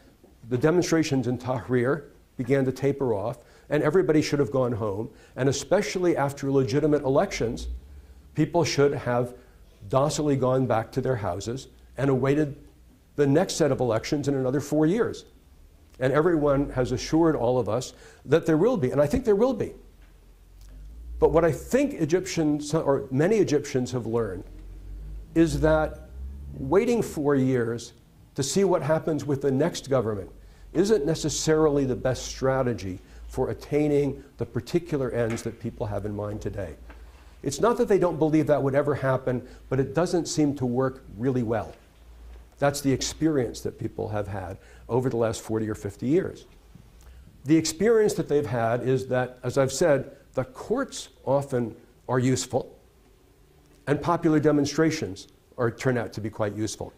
the demonstrations in Tahrir began to taper off, and everybody should have gone home. And especially after legitimate elections, people should have docilely gone back to their houses and awaited the next set of elections in another 4 years. And everyone has assured all of us that there will be, and I think there will be. But what I think Egyptians, or many Egyptians, have learned is that waiting 4 years to see what happens with the next government isn't necessarily the best strategy for attaining the particular ends that people have in mind today. It's not that they don't believe that would ever happen, but it doesn't seem to work really well. That's the experience that people have had over the last 40 or 50 years. The experience that they've had is that, as I've said, the courts often are useful, and popular demonstrations turn out to be quite useful.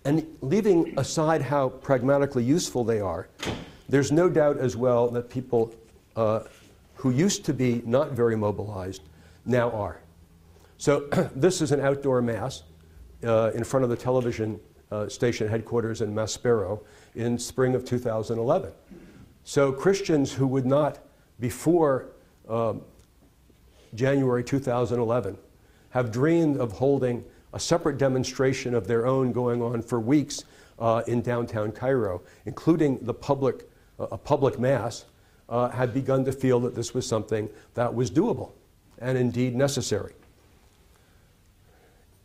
And leaving aside how pragmatically useful they are, there's no doubt as well that people who used to be not very mobilized now are. So this is an outdoor mass in front of the television station headquarters in Maspero in spring of 2011. So Christians who would not, before January 2011, have dreamed of holding a separate demonstration of their own going on for weeks in downtown Cairo, including a public mass, had begun to feel that this was something that was doable and indeed necessary.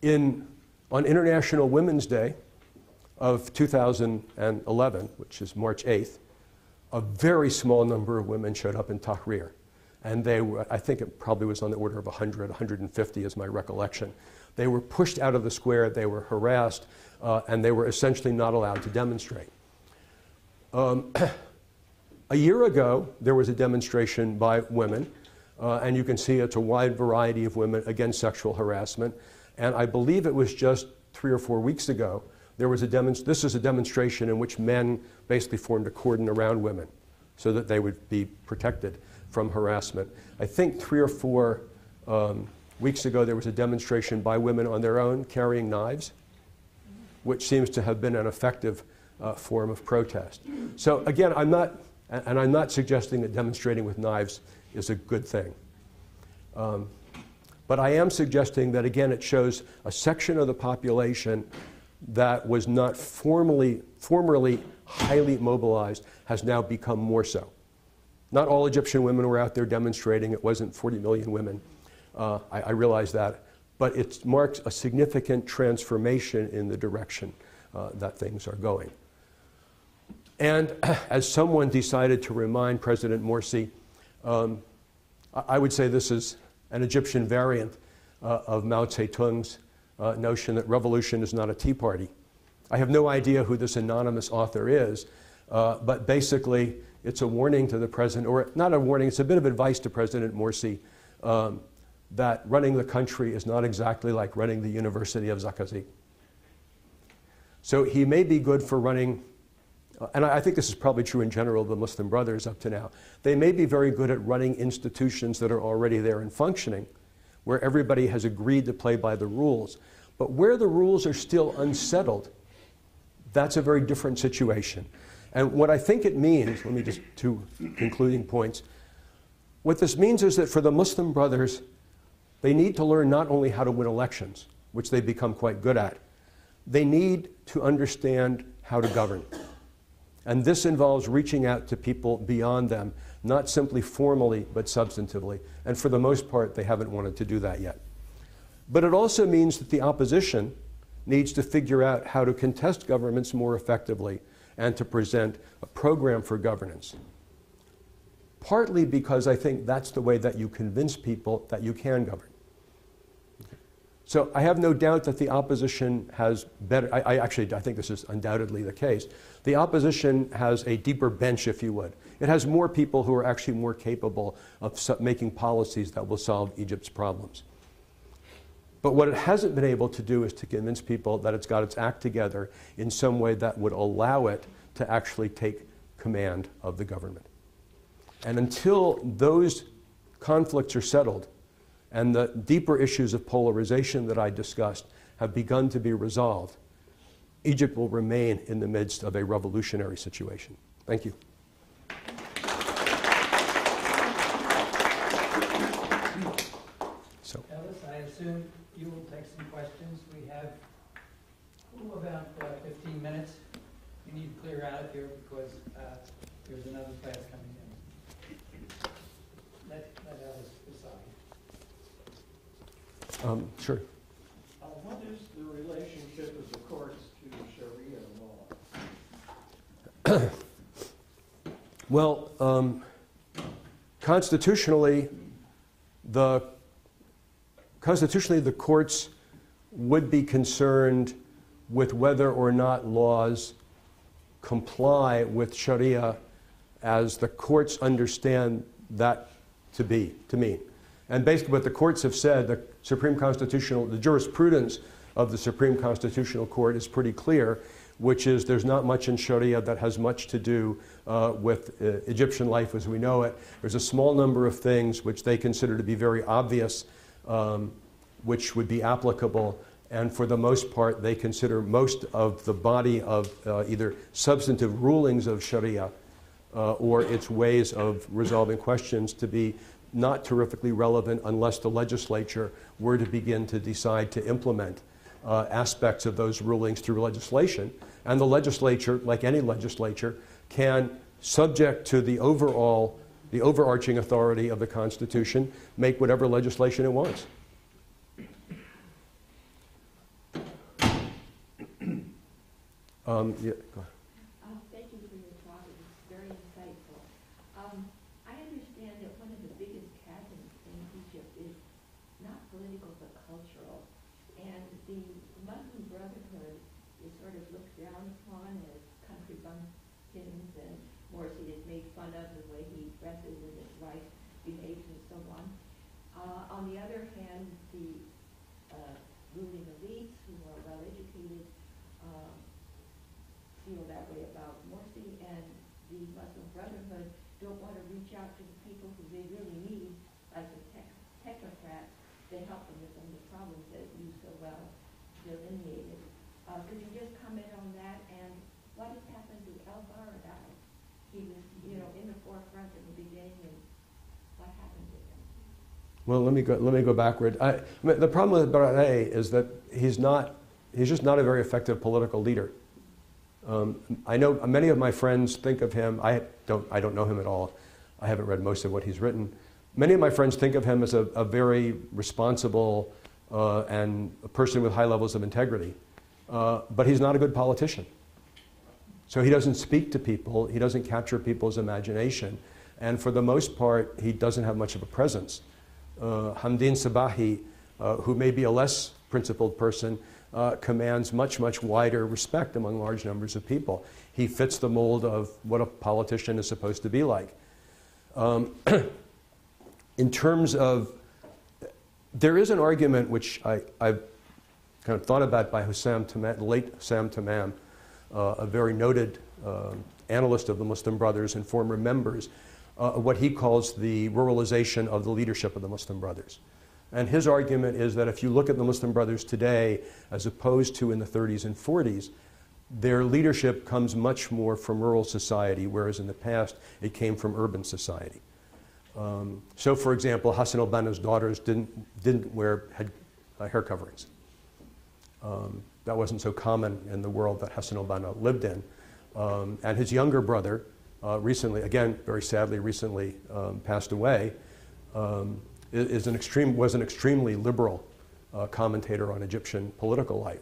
On International Women's Day of 2011, which is March 8th, a very small number of women showed up in Tahrir. And they were, I think it probably was on the order of 100, 150 is my recollection. They were pushed out of the square, they were harassed, and they were essentially not allowed to demonstrate. A year ago, there was a demonstration by women, and you can see it's a wide variety of women against sexual harassment. And I believe it was just 3 or 4 weeks ago, there was this is a demonstration in which men basically formed a cordon around women so that they would be protected from harassment. I think 3 or 4 weeks ago, there was a demonstration by women on their own carrying knives, which seems to have been an effective form of protest. So again, I'm not suggesting that demonstrating with knives is a good thing. But I am suggesting that, again, it shows a section of the population that was not formerly highly mobilized has now become more so. Not all Egyptian women were out there demonstrating. It wasn't 40 million women. I realize that. But it marks a significant transformation in the direction that things are going. And as someone decided to remind President Morsi, I would say this is an Egyptian variant of Mao Zedong's notion that revolution is not a tea party. I have no idea who this anonymous author is, but basically it's a warning to the president, or not a warning, it's a bit of advice to President Morsi that running the country is not exactly like running the University of Zakazig. So he may be good for running, and I think this is probably true in general of the Muslim Brothers up to now. They may be very good at running institutions that are already there and functioning, where everybody has agreed to play by the rules. But where the rules are still unsettled, that's a very different situation. And what I think it means, let me just, two concluding points. What this means is that for the Muslim Brothers, they need to learn not only how to win elections, which they've become quite good at, they need to understand how to govern. And this involves reaching out to people beyond them, not simply formally, but substantively. And for the most part, they haven't wanted to do that yet. But it also means that the opposition needs to figure out how to contest governments more effectively and to present a program for governance. Partly because I think that's the way that you convince people that you can govern. So I have no doubt that the opposition has better, I think this is undoubtedly the case. The opposition has a deeper bench, if you would. It has more people who are actually more capable of making policies that will solve Egypt's problems. But what it hasn't been able to do is to convince people that it's got its act together in some way that would allow it to actually take command of the government. And until those conflicts are settled, and the deeper issues of polarization that I discussed have begun to be resolved, Egypt will remain in the midst of a revolutionary situation. Thank you. So, Ellis, I assume you will take some questions. We have about 15 minutes. You need to clear out of here because there's another class coming in. Let Ellis decide. Sure. What is the relationship of the courts to Sharia law? Well, constitutionally, the courts would be concerned with whether or not laws comply with Sharia as the courts understand that to mean. And basically what the courts have said, the jurisprudence of the Supreme Constitutional Court is pretty clear, which is there's not much in Sharia that has much to do with Egyptian life as we know it. There's a small number of things which they consider to be very obvious, which would be applicable, and for the most part they consider most of the body of either substantive rulings of Sharia or its ways of resolving questions to be not terrifically relevant unless the legislature were to begin to decide to implement aspects of those rulings through legislation. And the legislature, like any legislature, can, subject to the overarching authority of the Constitution, make whatever legislation it wants. Yeah, go ahead. Thank you for your talk. It was very insightful. I understand that one of the biggest chasms in Egypt is not political but cultural. And the Muslim Brotherhood is sort of looked down upon as country bumpkins, and Morsi is made fun of the way he dresses and his wife behaves and so on. On the other hand, the ruling elites who are well educated feel that way about Morsi, and the Muslim Brotherhood don't want to reach out to the people who they really need, like the technocrats. They help them with some of the problems that you so well delineated. Could you just comment on that, and what has happened to El-Baradei? He was, in the forefront in the beginning, and what happened to him? Well, let me go backward. The problem with Baradei is that he's just not a very effective political leader. I know many of my friends think of him, I don't know him at all. I haven't read most of what he's written. Many of my friends think of him as a very responsible and a person with high levels of integrity. But he's not a good politician. So he doesn't speak to people, he doesn't capture people's imagination, and for the most part, he doesn't have much of a presence. Hamdin Sabahi, who may be a less principled person commands much, much wider respect among large numbers of people. He fits the mold of what a politician is supposed to be like. In terms of, there is an argument which I've kind of thought about by Hussam Tamam, late Hussam Tamam, a very noted analyst of the Muslim Brothers and former members, what he calls the ruralization of the leadership of the Muslim Brothers. And his argument is that if you look at the Muslim Brothers today, as opposed to in the 30s and 40s, their leadership comes much more from rural society, whereas in the past it came from urban society. So, for example, Hassan al-Banna's daughters didn't wear hair coverings. That wasn't so common in the world that Hassan al-Banna lived in. And his younger brother, recently, again, very sadly, recently passed away, was an extremely liberal commentator on Egyptian political life.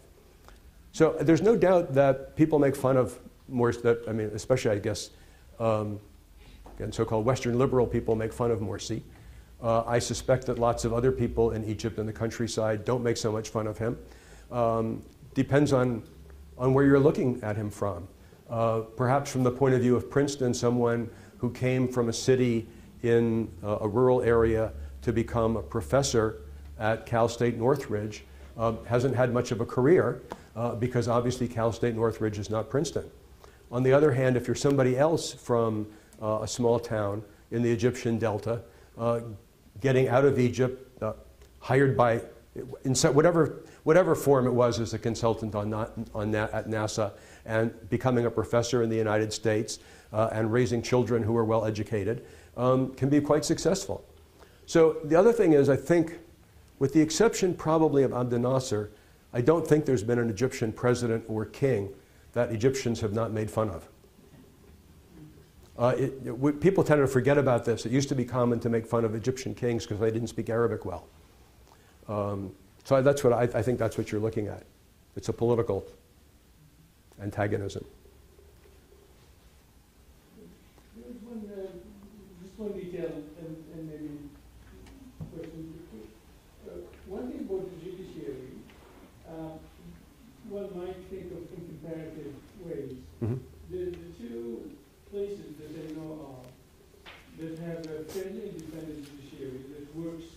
So there's no doubt that people make fun of Morsi, I mean, especially, I guess, again, so-called Western liberal people make fun of Morsi. I suspect that lots of other people in Egypt and the countryside don't make so much fun of him. Depends on where you're looking at him from. Perhaps from the point of view of Princeton, someone who came from a city in a rural area to become a professor at Cal State Northridge hasn't had much of a career because obviously Cal State Northridge is not Princeton. On the other hand, if you're somebody else from a small town in the Egyptian Delta, getting out of Egypt, hired by, in whatever form it was as a consultant at NASA, and becoming a professor in the United States and raising children who are well educated, can be quite successful. So the other thing is, I think, with the exception probably of Abdel Nasser, I don't think there's been an Egyptian president or king that Egyptians have not made fun of. People tend to forget about this. It used to be common to make fun of Egyptian kings because they didn't speak Arabic well. So that's what I think that's what you're looking at. It's a political antagonism. There's just one detail and maybe question. One thing about the judiciary, one might think of in comparative ways. Mm-hmm. The two places that I know of that have a fairly independent judiciary that works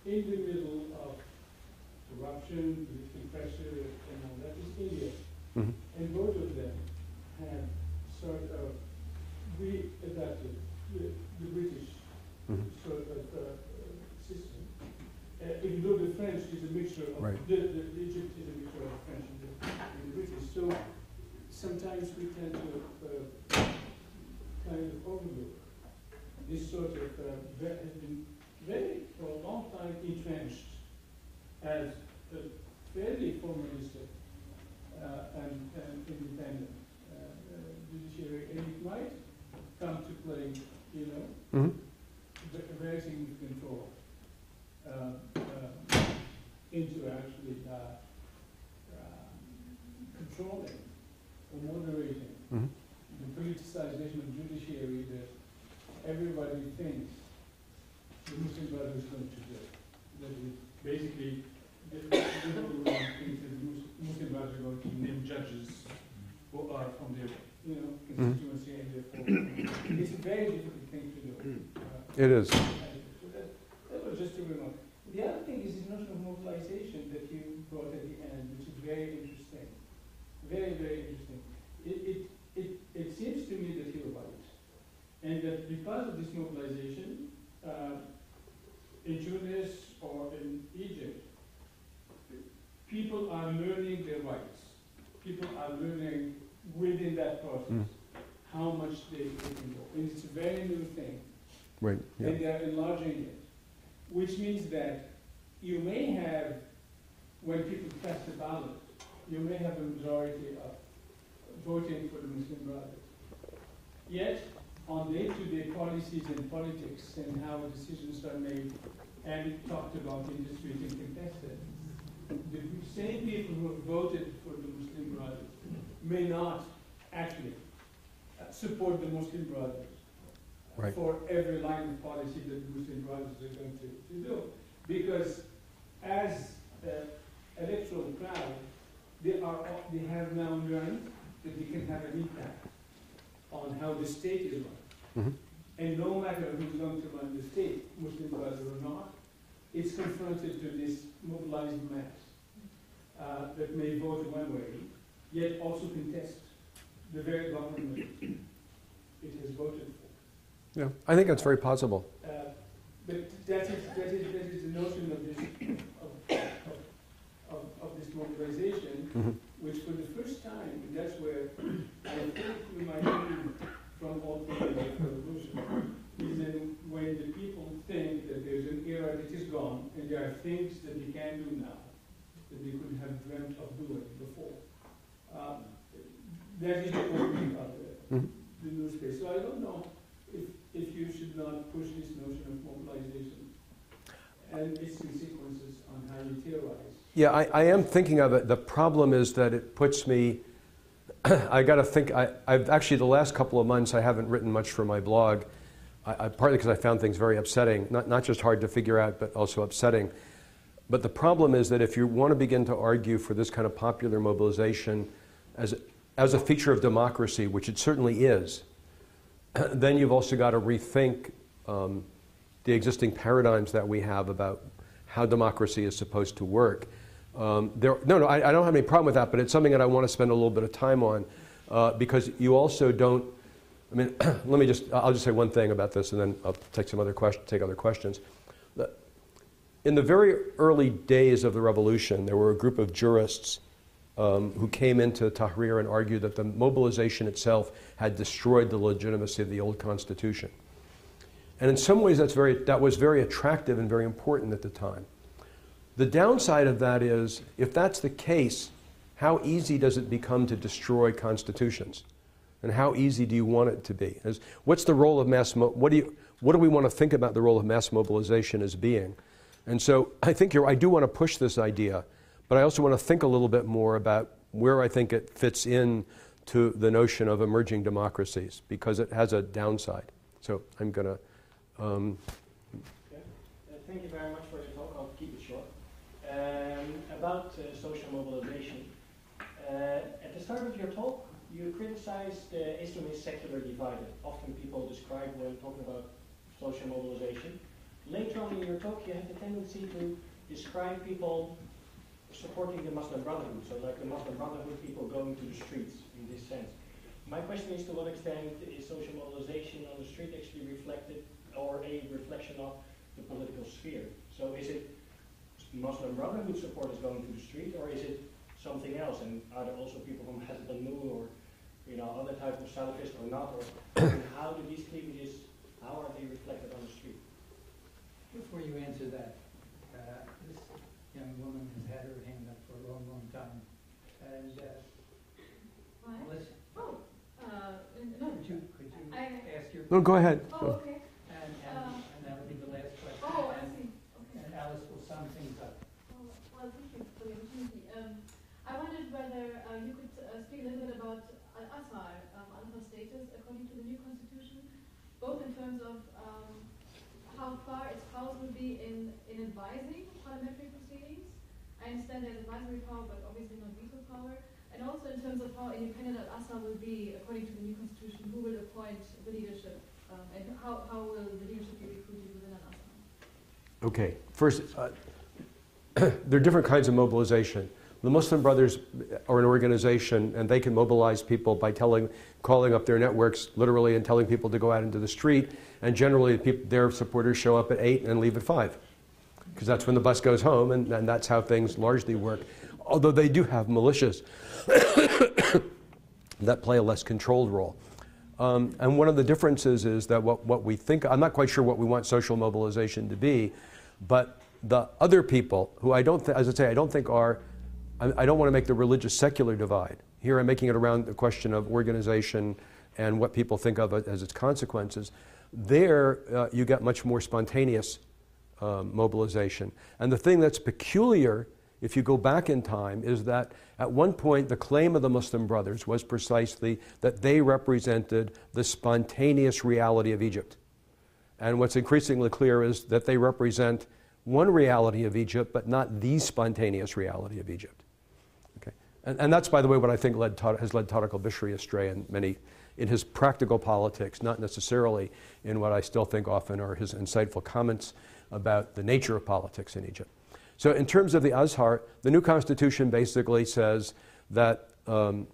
in the middle of corruption, political pressure, and all that is India. Mm-hmm. And both of them have sort of re-adapted the British sort of system. Even though the French is a mixture of, right. the Egypt is a mixture of French and the British. So sometimes we tend to kind of overlook this sort of has been very, for a long time, entrenched as a fairly formalistic and independent judiciary, and it might come to play, a very significant role into actually controlling or moderating the politicization of judiciary that everybody thinks the Muslim Brotherhood is going to do. That is basically the Muslim Brotherhood are going to name judges who are from their constituency, and therefore it's a very difficult thing to do. It is. So that was just a remark. The other thing is the notion of mobilization that you brought at the end, which is very interesting. Very, very interesting. It seems to me that you're right. And that because of this mobilization, in Tunis or in Egypt, people are learning their rights. People are learning within that process how much they can go. And it's a very new thing. Right. Yeah. And they are enlarging it. Which means that you may have, when people cast a ballot, you may have a majority of voting for the Muslim Brothers. Yet, on day-to-day policies and politics and how decisions are made and talked about in the street and contested, the same people who have voted for the Muslim Brothers may not actually support the Muslim Brothers for every line of policy that the Muslim Brothers are going to do. Because as electoral crowd, they have now learned that they can have an impact on how the state is run. Mm-hmm. And no matter who's going to run the state, Muslim Brothers or not, it's confronted to this mobilized mass that may vote one way, yet also contest the very government it has voted for. Yeah, I think that's very possible. But that is the notion of this mobilization, Mm-hmm. which for the first time, and that's where I think we might move from all political revolution, is then when the people think that there's an era that is gone, and there are things that they can do now that they couldn't have dreamt of doing before. That is the opening of the new space. So I don't know if you should not push this notion of mobilization and its consequences on how you theorize. Yeah, I am thinking of it. The problem is that it puts me, I got to think, I've actually the last couple of months I haven't written much for my blog, partly because I found things very upsetting, not just hard to figure out, but also upsetting. But the problem is that if you want to begin to argue for this kind of popular mobilization as a feature of democracy, which it certainly is, then you've also got to rethink the existing paradigms that we have about how democracy is supposed to work. I don't have any problem with that, but it's something that I want to spend a little bit of time on because you also don't, I mean, I'll just say one thing about this and then I'll take other questions. In the very early days of the revolution, there were a group of jurists who came into Tahrir and argued that the mobilization itself had destroyed the legitimacy of the old constitution. And in some ways that was very attractive and very important at the time. The downside of that is, if that's the case, how easy does it become to destroy constitutions? And how easy do you want it to be? What's the role of what do we want to think about the role of mass mobilization as being? And so I think I do want to push this idea, but I also want to think a little bit more about where I think it fits in to the notion of emerging democracies, because it has a downside. So I'm going to... Thank you very much for your talk. I'll keep it short. About social mobilization. At the start of your talk, you criticized Islam is secular divided. Often people describe when talking about social mobilization. Later on in your talk, you have the tendency to describe people supporting the Muslim Brotherhood, so like the Muslim Brotherhood people going to the streets in this sense. My question is, to what extent is social mobilization on the street actually reflected or a reflection of the political sphere? So is it Muslim Brotherhood supporters going to the street, or is it something else? And are there also people from Hezbollah or other type of Salafist or not? Or how do these cleavages, how are they reflected on the street? Before you answer that, this young woman has had her hand up for a long, long time. And no. could you ask your... No, go ahead. Oh, okay. And that would be the last question. Oh, I see. Okay. And Alice will sum things up. Oh, well, thank you for the opportunity. I wondered whether you could speak a little bit about Al-Azhar's status according to the new constitution, both in terms of how far its powers will be in advising parliamentary proceedings. I understand there's advisory power, but obviously not veto power. And also in terms of how independent Al-Azhar will be according to the new constitution, who will appoint the leadership, and how will the leadership be recruited within Al-Azhar? Okay, first, there are different kinds of mobilization. The Muslim Brothers are an organization, and they can mobilize people by calling up their networks literally and telling people to go out into the street. And generally, their supporters show up at 8 and leave at 5, because that's when the bus goes home, and that's how things largely work. Although they do have militias that play a less controlled role. And one of the differences is that what we think, I'm not quite sure what we want social mobilization to be, but the other people who I don't think are, I don't want to make the religious secular divide. Here I'm making it around the question of organization and what people think of it as its consequences. There you get much more spontaneous mobilization. And the thing that's peculiar, if you go back in time, is that at one point the claim of the Muslim Brothers was precisely that they represented the spontaneous reality of Egypt. And what's increasingly clear is that they represent one reality of Egypt, but not the spontaneous reality of Egypt. Okay? And that's, by the way, what I think has led Tariq al-Bishri astray in his practical politics, not necessarily in what I still think often are his insightful comments about the nature of politics in Egypt. So in terms of the Azhar, the new constitution basically says that actually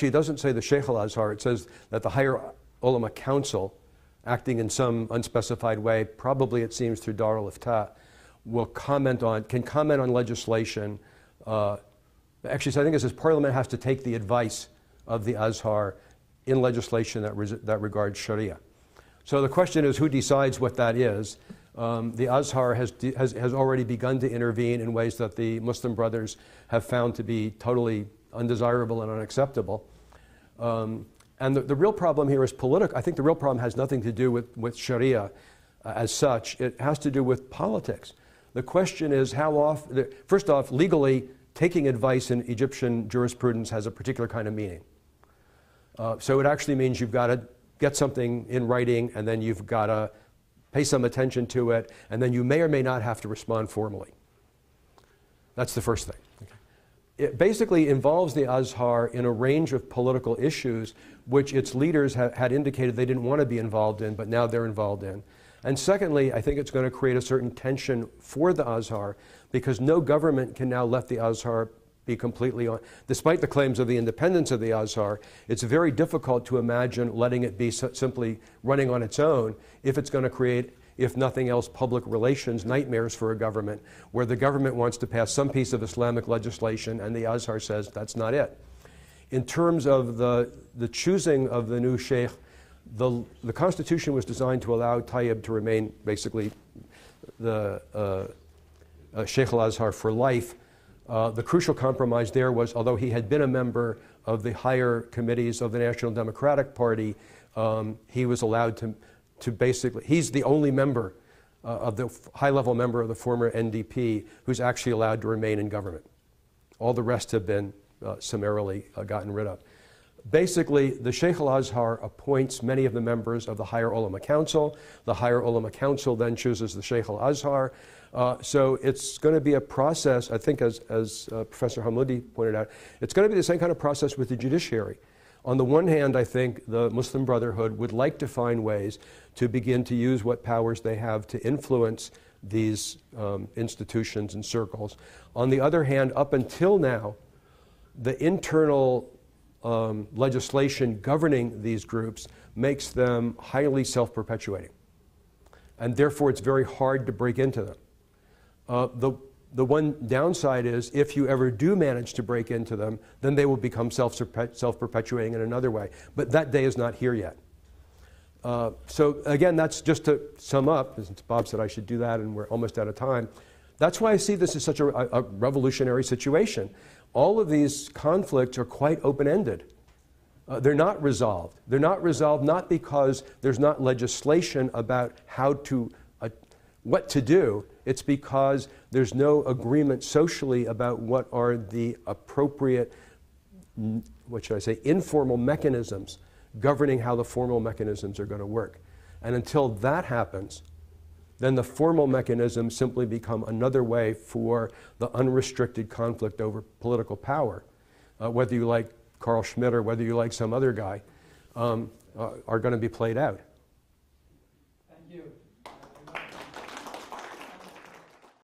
it doesn't say the Sheikh al-Azhar, it says that the higher ulama council, acting in some unspecified way, probably it seems through Dar al-Iftah, can comment on legislation. Actually, so I think it says Parliament has to take the advice of the Azhar in legislation that regards Sharia. So the question is, who decides what that is? The Azhar has already begun to intervene in ways that the Muslim Brothers have found to be totally undesirable and unacceptable. And the real problem here is political. I think the real problem has nothing to do with Sharia as such. It has to do with politics. The question is how often, first off, legally, taking advice in Egyptian jurisprudence has a particular kind of meaning. So it actually means you've got to get something in writing, and then you've got to pay some attention to it, and then you may or may not have to respond formally. That's the first thing. Okay. It basically involves the Azhar in a range of political issues which its leaders had indicated they didn't want to be involved in, but now they're involved in. And secondly, I think it's going to create a certain tension for the Azhar, because no government can now let the Azhar be completely on. Despite the claims of the independence of the Azhar, it's very difficult to imagine letting it be simply running on its own if it's going to create, if nothing else, public relations nightmares for a government, where the government wants to pass some piece of Islamic legislation and the Azhar says that's not it. In terms of the choosing of the new sheikh, the constitution was designed to allow Tayyib to remain basically the Sheikh al-Azhar for life. The crucial compromise there was, although he had been a member of the higher committees of the National Democratic Party, he was allowed to basically, he's the only member of the high-level member of the former NDP who's actually allowed to remain in government. All the rest have been summarily gotten rid of. Basically, the Sheikh al-Azhar appoints many of the members of the Higher Ulama Council. The Higher Ulama Council then chooses the Sheikh al-Azhar. So it's going to be a process, I think as Professor Hamoudi pointed out, it's going to be the same kind of process with the judiciary. On the one hand, I think the Muslim Brotherhood would like to find ways to begin to use what powers they have to influence these institutions and circles. On the other hand, up until now, the internal legislation governing these groups makes them highly self-perpetuating. And therefore, it's very hard to break into them. The one downside is if you ever do manage to break into them, then they will become self-perpetuating in another way. But that day is not here yet. So again, that's just to sum up, since Bob said I should do that and we're almost out of time. That's why I see this as such a revolutionary situation. All of these conflicts are quite open-ended. They're not resolved. They're not resolved not because there's not legislation about what to do. It's because there's no agreement socially about what are the appropriate, what should I say, informal mechanisms governing how the formal mechanisms are going to work. And until that happens, then the formal mechanisms simply become another way for the unrestricted conflict over political power, whether you like Carl Schmitt or whether you like some other guy, are going to be played out.